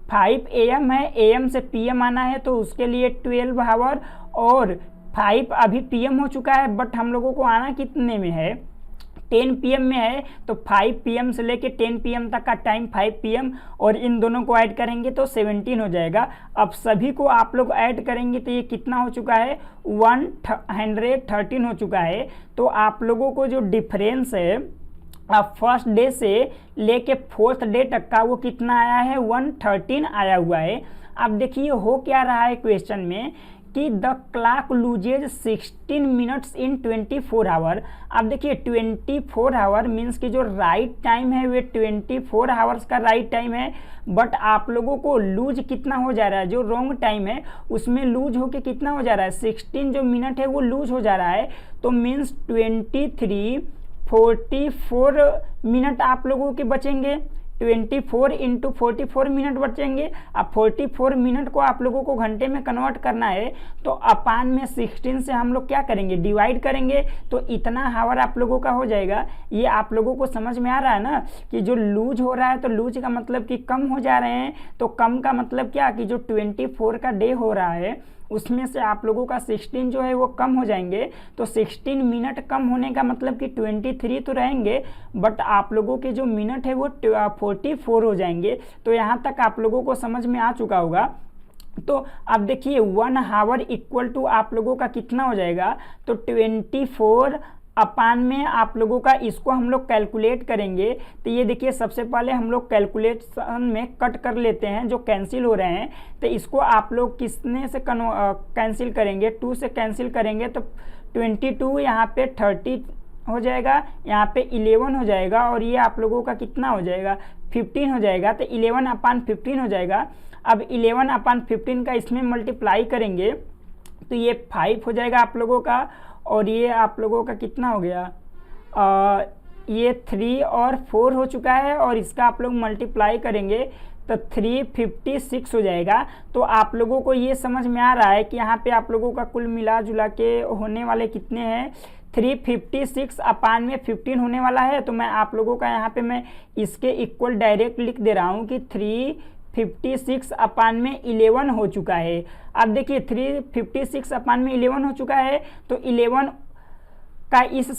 5 AM है, AM से PM आना है तो उसके लिए 12 आवर, और 5 अभी PM हो चुका है, बट हम लोगों को आना कितने में है, 10 PM में है। तो 5 PM से लेके 10 PM तक का टाइम 5 PM, और इन दोनों को ऐड करेंगे तो 17 हो जाएगा। अब सभी को आप लोग ऐड करेंगे तो ये कितना हो चुका है, 113 हो चुका है। तो आप लोगों को जो डिफरेंस है फर्स्ट डे से लेके फोर्थ डे तक का, वो कितना आया है, 113 आया हुआ है। अब देखिए हो क्या रहा है क्वेश्चन में कि the clock loses 16 minutes in 24 hour. अब देखिए 24 आवर मीन्स कि जो राइट टाइम है वे 24 आवर्स का राइट टाइम है, बट आप लोगों को लूज कितना हो जा रहा है, जो रॉन्ग टाइम है उसमें लूज होके कितना हो जा रहा है, 16 जो मिनट है वो लूज हो जा रहा है। तो मीन्स 44 मिनट आप लोगों के बचेंगे, 24 × 44 मिनट बचेंगे। अब 44 मिनट को आप लोगों को घंटे में कन्वर्ट करना है, तो अपान में 16 से हम लोग क्या करेंगे, डिवाइड करेंगे, तो इतना हावर आप लोगों का हो जाएगा। ये आप लोगों को समझ में आ रहा है ना कि जो लूज हो रहा है, तो लूज का मतलब कि कम हो जा रहे हैं, तो कम का मतलब क्या कि जो 24 का डे हो रहा है उसमें से आप लोगों का 16 जो है वो कम हो जाएंगे। तो 16 मिनट कम होने का मतलब कि 23 तो रहेंगे, बट आप लोगों के जो मिनट है वो 44 हो जाएंगे। तो यहाँ तक आप लोगों को समझ में आ चुका होगा। तो अब देखिए 1 आवर इक्वल टू आप लोगों का कितना हो जाएगा, तो 24 अपान में आप लोगों का, इसको हम लोग कैलकुलेट करेंगे। तो ये देखिए सबसे पहले हम लोग कैलकुलेशन में कट कर लेते हैं जो कैंसिल हो रहे हैं। तो इसको आप लोग किसने से कैंसिल करेंगे, 2 से कैंसिल करेंगे तो 22 यहाँ पे 30 हो जाएगा, यहाँ पे 11 हो जाएगा, और ये आप लोगों का कितना हो जाएगा, 15 हो जाएगा। तो 11/15 हो जाएगा। अब 11/15 का इसमें मल्टीप्लाई करेंगे तो ये 5 हो जाएगा आप लोगों का, और ये आप लोगों का कितना हो गया, ये 3 और 4 हो चुका है, और इसका आप लोग मल्टीप्लाई करेंगे तो 356 हो जाएगा। तो आप लोगों को ये समझ में आ रहा है कि यहाँ पे आप लोगों का कुल मिला जुला के होने वाले कितने हैं, 356 अपान में 15 होने वाला है। तो मैं आप लोगों का यहाँ पे मैं इसके इक्वल डायरेक्ट लिख दे रहा हूँ कि 356 अपान में 11 हो चुका है। अब देखिए 356 अपान में 11 हो चुका है, तो 11 का इस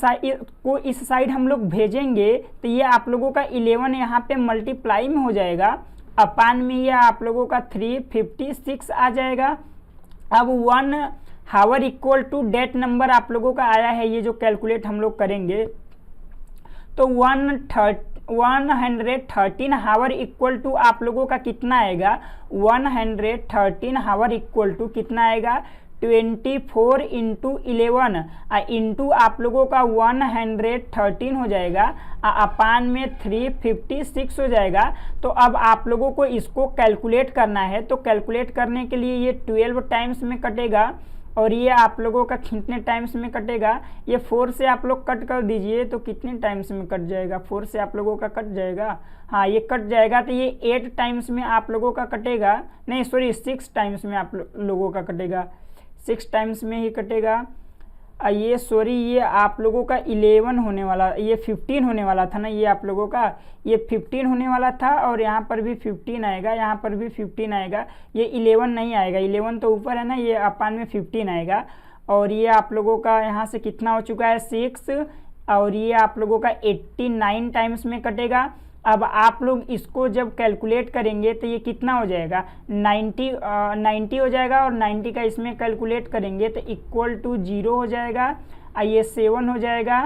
साइड हम लोग भेजेंगे तो ये आप लोगों का 11 यहाँ पे मल्टीप्लाई में हो जाएगा, अपान में ये आप लोगों का 356 आ जाएगा। अब 1 hour equal to date number आप लोगों का आया है, ये जो कैलकुलेट हम लोग करेंगे तो 113 आवर इक्वल टू आप लोगों का कितना आएगा, 113 आवर इक्वल टू कितना आएगा, 24 × 11 इंटू आप लोगों का 113 हो जाएगा, अपान में 356 हो जाएगा। तो अब आप लोगों को इसको कैलकुलेट करना है, तो कैलकुलेट करने के लिए ये 12 टाइम्स में कटेगा, और ये आप लोगों का कितने टाइम्स में कटेगा, ये 4 से आप लोग कट कर दीजिए तो कितने टाइम्स में कट जाएगा, 4 से आप लोगों का कट जाएगा, हाँ ये कट जाएगा तो ये 8 टाइम्स में आप लोगों का कटेगा, नहीं सॉरी 6 टाइम्स में आप लोगों का कटेगा, 6 टाइम्स में ही कटेगा। ये सॉरी ये आप लोगों का 11 होने वाला, ये 15 होने वाला था ना, ये आप लोगों का ये 15 होने वाला था और यहाँ पर भी 15 आएगा, यहाँ पर भी 15 आएगा, ये 11 नहीं आएगा, 11 तो ऊपर है ना, ये अपान में 15 आएगा। और ये आप लोगों का यहाँ से कितना हो चुका है 6, और ये आप लोगों का 89 टाइम्स में कटेगा। अब आप लोग इसको जब कैलकुलेट करेंगे तो ये कितना हो जाएगा 90 हो जाएगा, और 90 का इसमें कैलकुलेट करेंगे तो इक्वल टू 0 हो जाएगा, ये 7 हो जाएगा,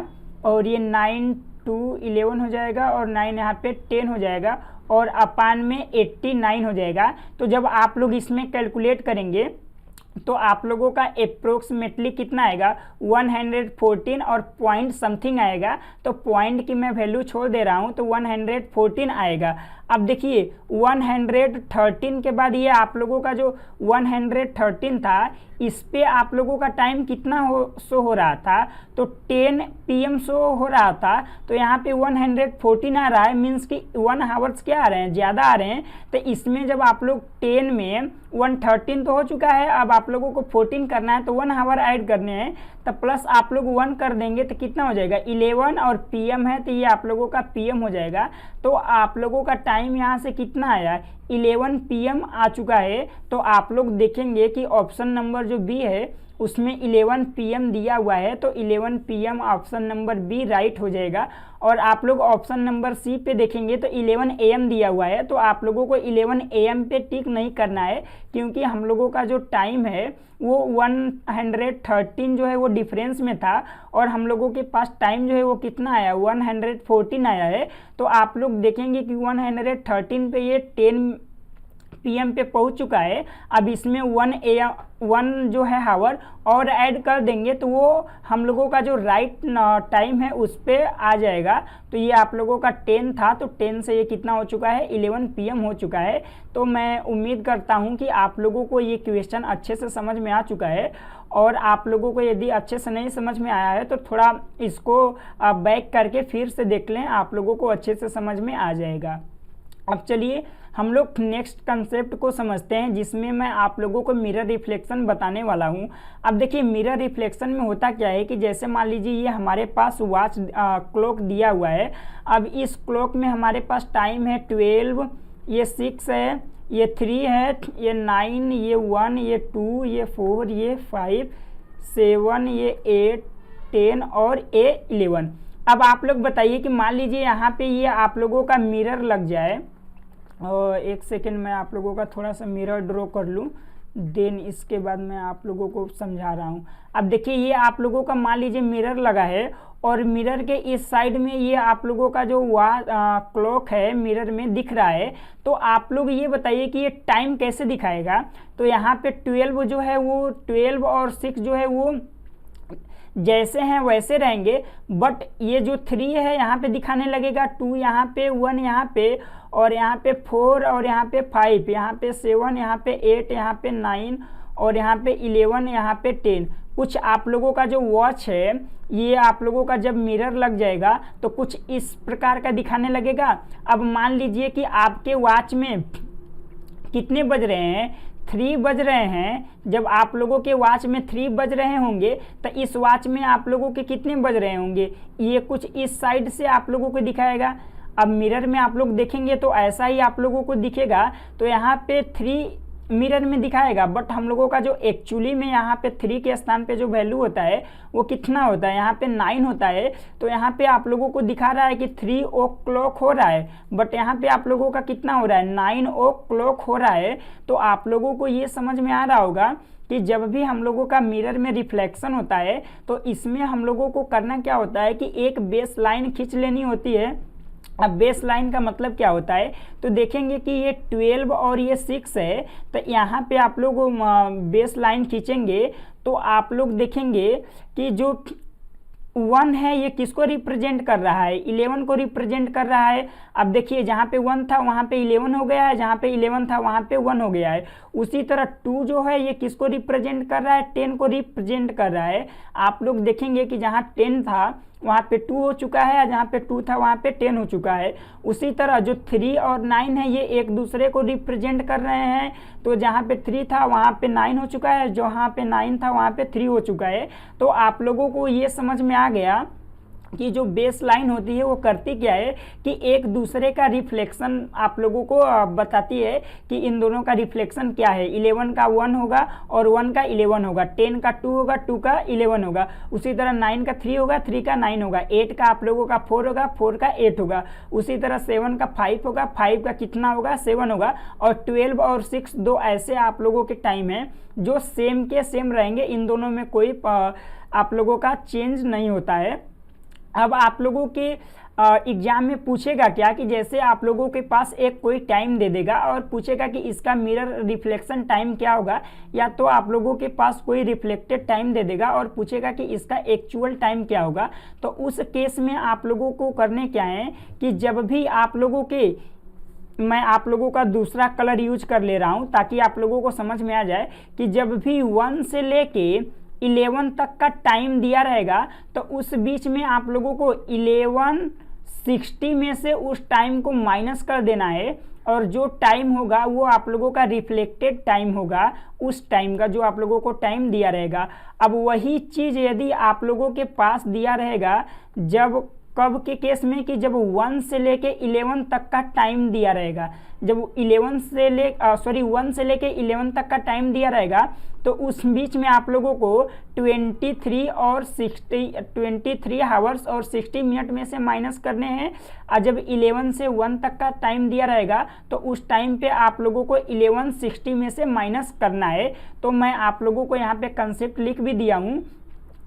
और ये 9 2 11 हो जाएगा, और 9 यहाँ पे 10 हो जाएगा, और अपान में 89 हो जाएगा। तो जब आप लोग इसमें कैलकुलेट करेंगे तो आप लोगों का अप्रोक्सीमेटली कितना आएगा 114 और पॉइंट समथिंग आएगा। तो पॉइंट की मैं वैल्यू छोड़ दे रहा हूँ तो 114 आएगा। अब देखिए 113 के बाद ये आप लोगों का जो 113 था इस पे आप लोगों का टाइम कितना शो हो रहा था, तो 10 PM शो हो रहा था। तो यहाँ पे 114 आ रहा है, मीन्स कि 1 आवर्स क्या आ रहे हैं, ज़्यादा आ रहे हैं। तो इसमें जब आप लोग 10 में 113 तो हो चुका है, अब आप लोगों को 14 करना है तो 1 आवर ऐड करने हैं, तब प्लस आप लोग 1 कर देंगे तो कितना हो जाएगा 11, और PM है तो ये आप लोगों का PM हो जाएगा। तो आप लोगों का टाइम यहाँ से कितना आया 11 PM आ चुका है। तो आप लोग देखेंगे कि ऑप्शन नंबर जो बी है उसमें 11 PM दिया हुआ है, तो 11 PM option number B right हो जाएगा। और आप लोग ऑप्शन नंबर सी पे देखेंगे तो 11 AM दिया हुआ है, तो आप लोगों को 11 AM पे टिक नहीं करना है, क्योंकि हम लोगों का जो टाइम है वो 113 जो है वो डिफरेंस में था, और हम लोगों के पास टाइम जो है वो कितना आया 114 आया है। तो आप लोग देखेंगे कि 113 पे ये 10 PM पे पहुंच चुका है। अब इसमें 1 जो है हावर और ऐड कर देंगे तो वो हम लोगों का जो राइट टाइम है उस पर आ जाएगा। तो ये आप लोगों का 10 था, तो 10 से ये कितना हो चुका है 11 PM हो चुका है। तो मैं उम्मीद करता हूँ कि आप लोगों को ये क्वेश्चन अच्छे से समझ में आ चुका है, और आप लोगों को यदि अच्छे से नहीं समझ में आया है तो थोड़ा इसको बैक करके फिर से देख लें, आप लोगों को अच्छे से समझ में आ जाएगा। अब चलिए हम लोग नेक्स्ट कंसेप्ट को समझते हैं, जिसमें मैं आप लोगों को मिरर रिफ्लेक्शन बताने वाला हूं। अब देखिए मिरर रिफ्लेक्शन में होता क्या है कि जैसे मान लीजिए ये हमारे पास वॉच क्लॉक दिया हुआ है। अब इस क्लॉक में हमारे पास टाइम है 12, ये 6 है, ये 3 है, ये 9, ये 1, ये 2, ये 4, ये 5, 7, ये 8, 10 और ये 11। अब आप लोग बताइए कि मान लीजिए यहाँ पे ये आप लोगों का मिरर लग जाए, और एक सेकेंड मैं आप लोगों का थोड़ा सा मिरर ड्रॉ कर लूँ, देन इसके बाद मैं आप लोगों को समझा रहा हूँ। अब देखिए ये आप लोगों का मान लीजिए मिरर लगा है, और मिरर के इस साइड में ये आप लोगों का जो क्लॉक है मिरर में दिख रहा है। तो आप लोग ये बताइए कि ये टाइम कैसे दिखाएगा। तो यहाँ पे 12 जो है वो 12 और 6 जो है वो जैसे हैं वैसे रहेंगे, बट ये जो 3 है यहाँ पे दिखाने लगेगा, 2 यहाँ पे, 1 यहाँ पे, और यहाँ पे 4, और यहाँ पे 5, यहाँ पे 7, यहाँ पे 8, यहाँ पे 9, और यहाँ पे 11, यहाँ पे 10। कुछ आप लोगों का जो वॉच है ये आप लोगों का जब मिरर लग जाएगा तो कुछ इस प्रकार का दिखाने लगेगा। अब मान लीजिए कि आपके वॉच में कितने बज रहे हैं 3 बज रहे हैं। जब आप लोगों के वॉच में 3 बज रहे होंगे तो इस वॉच में आप लोगों के कितने बज रहे होंगे, ये कुछ इस साइड से आप लोगों को दिखाएगा। अब मिरर में आप लोग देखेंगे तो ऐसा ही आप लोगों को दिखेगा। तो यहाँ पे 3 मिरर में दिखाएगा, बट हम लोगों का जो एक्चुअली में यहाँ पे 3 के स्थान पे जो वैल्यू होता है वो कितना होता है, यहाँ पे 9 होता है। तो यहाँ पे आप लोगों को दिखा रहा है कि 3 o'clock हो रहा है, बट यहाँ पे आप लोगों का कितना हो रहा है 9 o'clock हो रहा है। तो आप लोगों को ये समझ में आ रहा होगा कि जब भी हम लोगों का मिरर में रिफ्लेक्शन होता है तो इसमें हम लोगों को करना क्या होता है कि एक बेस लाइन खींच लेनी होती है। अब बेस लाइन का मतलब क्या होता है, तो देखेंगे कि ये 12 और ये 6 है, तो यहाँ पे आप लोग बेस लाइन खींचेंगे तो आप लोग देखेंगे कि जो वन है ये किसको रिप्रेजेंट कर रहा है, 11 को रिप्रेजेंट कर रहा है। अब देखिए जहाँ पे 1 था वहाँ पे 11 हो गया है, जहाँ पे 11 था वहाँ पे 1 हो गया है। उसी तरह 2 जो है ये किसको रिप्रेजेंट कर रहा है, 10 को रिप्रेजेंट कर रहा है। आप लोग देखेंगे कि जहाँ 10 था वहाँ पे 2 हो चुका है, जहाँ पे 2 था वहाँ पे 10 हो चुका है। उसी तरह जो 3 और 9 है ये एक दूसरे को रिप्रेजेंट कर रहे हैं। तो जहाँ पे 3 था वहाँ पे 9 हो चुका है, जहाँ पे 9 था वहाँ पे 3 हो चुका है। तो आप लोगों को ये समझ में आ गया कि जो बेस लाइन होती है वो करती क्या है कि एक दूसरे का रिफ्लेक्शन आप लोगों को बताती है कि इन दोनों का रिफ्लेक्शन क्या है। 11 का 1 होगा और 1 का 11 होगा, 10 का 2 होगा, 2 का 11 होगा। उसी तरह 9 का 3 होगा, 3 का 9 होगा, 8 का आप लोगों का 4 होगा, 4 का 8 होगा। उसी तरह 7 का 5 होगा, 5 का कितना होगा, 7 होगा। और 12 और 6 दो ऐसे आप लोगों के टाइम है जो सेम के सेम रहेंगे, इन दोनों में कोई आप लोगों का चेंज नहीं होता है। अब आप लोगों के एग्जाम में पूछेगा क्या कि जैसे आप लोगों के पास एक कोई टाइम दे देगा और पूछेगा कि इसका मिरर रिफ्लेक्शन टाइम क्या होगा, या तो आप लोगों के पास कोई रिफ्लेक्टेड टाइम दे देगा और पूछेगा कि इसका एक्चुअल टाइम क्या होगा। तो उस केस में आप लोगों को करने क्या है कि जब भी आप लोगों के, मैं आप लोगों का दूसरा कलर यूज कर ले रहा हूं ताकि आप लोगों को समझ में आ जाए कि जब भी 1 से लेके 11 तक का टाइम दिया रहेगा तो उस बीच में आप लोगों को 1160 में से उस टाइम को माइनस कर देना है, और जो टाइम होगा वो आप लोगों का रिफ्लेक्टेड टाइम होगा, उस टाइम का जो आप लोगों को टाइम दिया रहेगा। अब वही चीज़ यदि आप लोगों के पास दिया रहेगा जब कब के केस में कि जब 1 से लेके 11 तक का टाइम दिया रहेगा, जब 1 से लेके 11 तक का टाइम दिया रहेगा तो उस बीच में आप लोगों को 23 आवर्स और 60 मिनट में से माइनस करने हैं। और जब 11 से 1 तक का टाइम दिया रहेगा तो उस टाइम पे आप लोगों को 1160 में से माइनस करना है। तो मैं आप लोगों को यहाँ पे कंसेप्ट लिख भी दिया हूँ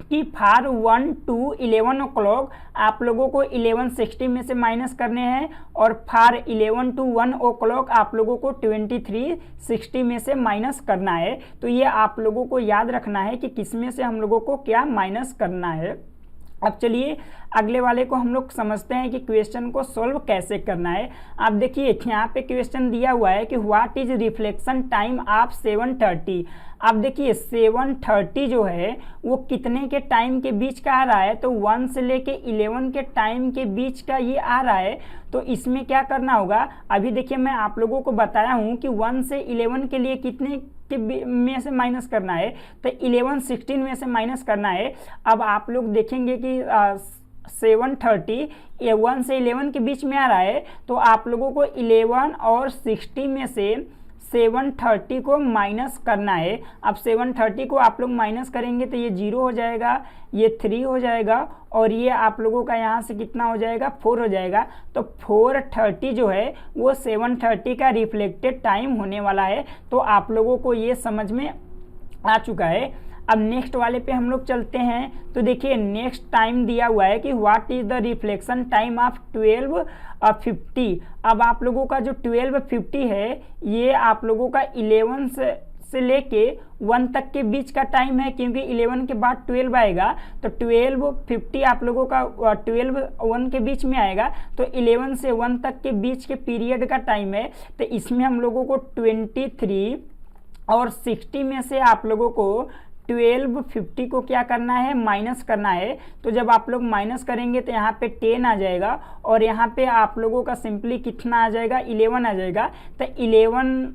कि फार 1 to 11 o'clock आप लोगों को 1160 में से माइनस करने हैं, और फार 11 to 1 o'clock आप लोगों को 2360 में से माइनस करना है। तो ये आप लोगों को याद रखना है कि किस में से हम लोगों को क्या माइनस करना है। अब चलिए अगले वाले को हम लोग समझते हैं कि क्वेश्चन को सॉल्व कैसे करना है। आप देखिए यहाँ पे क्वेश्चन दिया हुआ है कि what is reflection time of 7:30। आप देखिए 7:30 जो है वो कितने के टाइम के बीच का आ रहा है, तो 1 से लेके 11 के टाइम के बीच का ये आ रहा है। तो इसमें क्या करना होगा, अभी देखिए मैं आप लोगों को बताया हूँ कि 1 से 11 के लिए कितने में से माइनस करना है, तो 1116 में से माइनस करना है। अब आप लोग देखेंगे कि 7:30 1 से 11 के बीच में आ रहा है, तो आप लोगों को 11 और 60 में से 7:30 को माइनस करना है। अब 7:30 को आप लोग माइनस करेंगे तो ये 0 हो जाएगा, ये 3 हो जाएगा, और ये आप लोगों का यहाँ से कितना हो जाएगा, 4 हो जाएगा। तो 4:30 जो है वो 7:30 का रिफ्लेक्टेड टाइम होने वाला है। तो आप लोगों को ये समझ में आ चुका है। अब नेक्स्ट वाले पे हम लोग चलते हैं। तो देखिए नेक्स्ट टाइम दिया हुआ है कि what is the reflection time of 12:50। अब आप लोगों का जो 12:50 है ये आप लोगों का 11 से लेके 1 तक के बीच का टाइम है, क्योंकि 11 के बाद 12 आएगा। तो 12:50 आप लोगों का 12-1 के बीच में आएगा, तो 11 से 1 तक के बीच के पीरियड का टाइम है। तो इसमें हम लोगों को 23 और 60 में से आप लोगों को 12:50 को क्या करना है, माइनस करना है। तो जब आप लोग माइनस करेंगे तो यहाँ पे 10 आ जाएगा, और यहाँ पे आप लोगों का सिंपली कितना आ जाएगा, 11 आ जाएगा। तो 11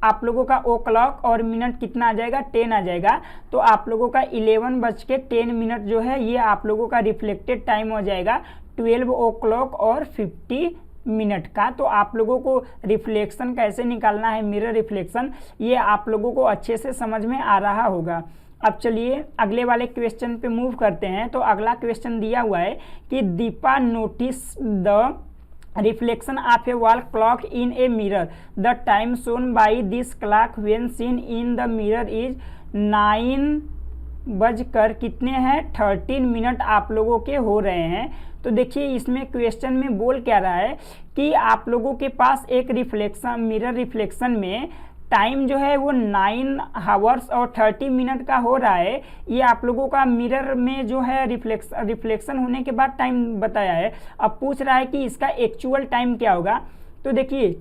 आप लोगों का ओ क्लॉक और मिनट कितना आ जाएगा, 10 आ जाएगा। तो आप लोगों का 11:10 जो है ये आप लोगों का रिफ्लेक्टेड टाइम हो जाएगा 12 और 50 मिनट का। तो आप लोगों को रिफ्लेक्शन कैसे निकालना है, मिरर रिफ्लेक्शन, ये आप लोगों को अच्छे से समझ में आ रहा होगा। अब चलिए अगले वाले क्वेश्चन पे मूव करते हैं। तो अगला क्वेश्चन दिया हुआ है कि Deepa notice the reflection of a wall clock in a mirror. The time shown by this clock when seen in the mirror is 9:13 आप लोगों के हो रहे हैं। तो देखिए इसमें क्वेश्चन में बोल क्या रहा है कि आप लोगों के पास एक रिफ्लेक्शन, मिरर रिफ्लेक्शन में टाइम जो है वो 9 आवर्स और 30 मिनट का हो रहा है। ये आप लोगों का मिरर में जो है रिफ्लेक्शन होने के बाद टाइम बताया है। अब पूछ रहा है कि इसका एक्चुअल टाइम क्या होगा। तो देखिए,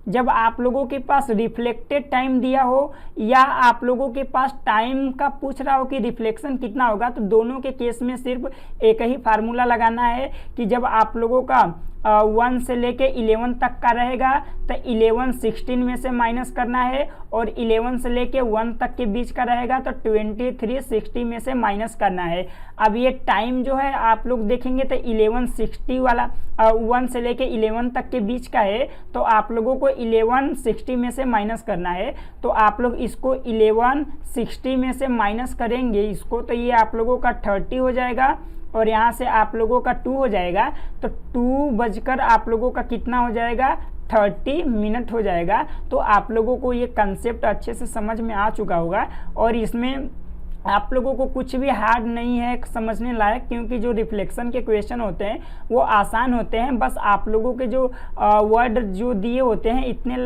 जब आप लोगों के पास रिफ्लेक्टेड टाइम दिया हो या आप लोगों के पास टाइम का पूछ रहा हो कि रिफ्लेक्शन कितना होगा, तो दोनों के केस में सिर्फ एक ही फार्मूला लगाना है कि जब आप लोगों का 1 से लेके 11 तक का रहेगा तो 11 16 में से माइनस करना है, और 11 से लेके 1 तक के बीच का रहेगा तो 23 60 में से माइनस करना है। अब ये टाइम जो है आप लोग देखेंगे तो 11 60 वाला 1 से लेके 11 तक के बीच का है, तो आप लोगों को 11 60 में से माइनस करना है। तो आप लोग इसको 11 60 में से माइनस करेंगे इसको, तो ये आप लोगों का 30 हो जाएगा, और यहाँ से आप लोगों का 2 हो जाएगा। तो 2 बजकर आप लोगों का कितना हो जाएगा, 30 मिनट हो जाएगा। तो आप लोगों को ये कंसेप्ट अच्छे से समझ में आ चुका होगा, और इसमें आप लोगों को कुछ भी हार्ड नहीं है समझने लायक, क्योंकि जो रिफ्लेक्शन के क्वेश्चन होते हैं वो आसान होते हैं। बस आप लोगों के जो वर्ड जो दिए होते हैं इतने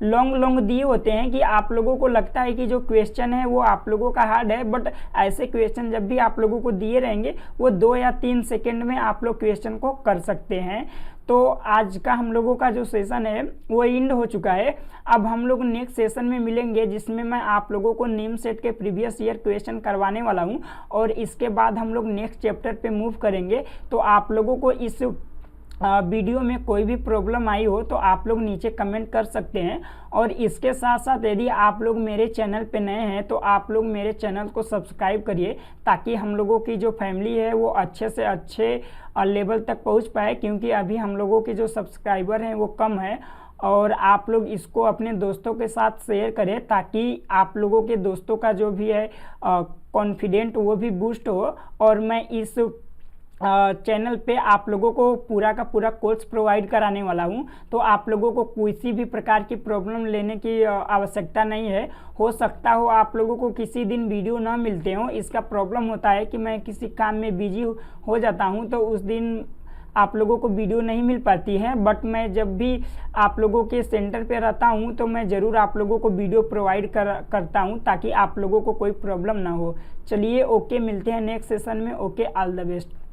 लॉन्ग दिए होते हैं कि आप लोगों को लगता है कि जो क्वेश्चन है वो आप लोगों का हार्ड है, बट ऐसे क्वेश्चन जब भी आप लोगों को दिए रहेंगे वो 2 या 3 सेकंड में आप लोग क्वेश्चन को कर सकते हैं। तो आज का हम लोगों का जो सेशन है वो एंड हो चुका है। अब हम लोग नेक्स्ट सेशन में मिलेंगे, जिसमें मैं आप लोगों को नेम सेट के प्रीवियस ईयर क्वेश्चन करवाने वाला हूं, और इसके बाद हम लोग नेक्स्ट चैप्टर पे मूव करेंगे। तो आप लोगों को इस वीडियो में कोई भी प्रॉब्लम आई हो तो आप लोग नीचे कमेंट कर सकते हैं। और इसके साथ साथ यदि आप लोग मेरे चैनल पे नए हैं तो आप लोग मेरे चैनल को सब्सक्राइब करिए, ताकि हम लोगों की जो फैमिली है वो अच्छे से अच्छे लेवल तक पहुंच पाए, क्योंकि अभी हम लोगों के जो सब्सक्राइबर हैं वो कम है। और आप लोग इसको अपने दोस्तों के साथ शेयर करें, ताकि आप लोगों के दोस्तों का जो भी है कॉन्फिडेंट वो भी बूस्ट हो, और मैं इस चैनल पे आप लोगों को पूरा का पूरा कोर्स प्रोवाइड कराने वाला हूं। तो आप लोगों को किसी भी प्रकार की प्रॉब्लम लेने की आवश्यकता नहीं है। हो सकता हो आप लोगों को किसी दिन वीडियो ना मिलते हो, इसका प्रॉब्लम होता है कि मैं किसी काम में बिजी हो जाता हूं, तो उस दिन आप लोगों को वीडियो नहीं मिल पाती है। बट मैं जब भी आप लोगों के सेंटर पे रहता हूं तो मैं ज़रूर आप लोगों को वीडियो प्रोवाइड करता हूं, ताकि आप लोगों को कोई प्रॉब्लम ना हो। चलिए, ओके, मिलते हैं नेक्स्ट सेशन में। Okay, all the best.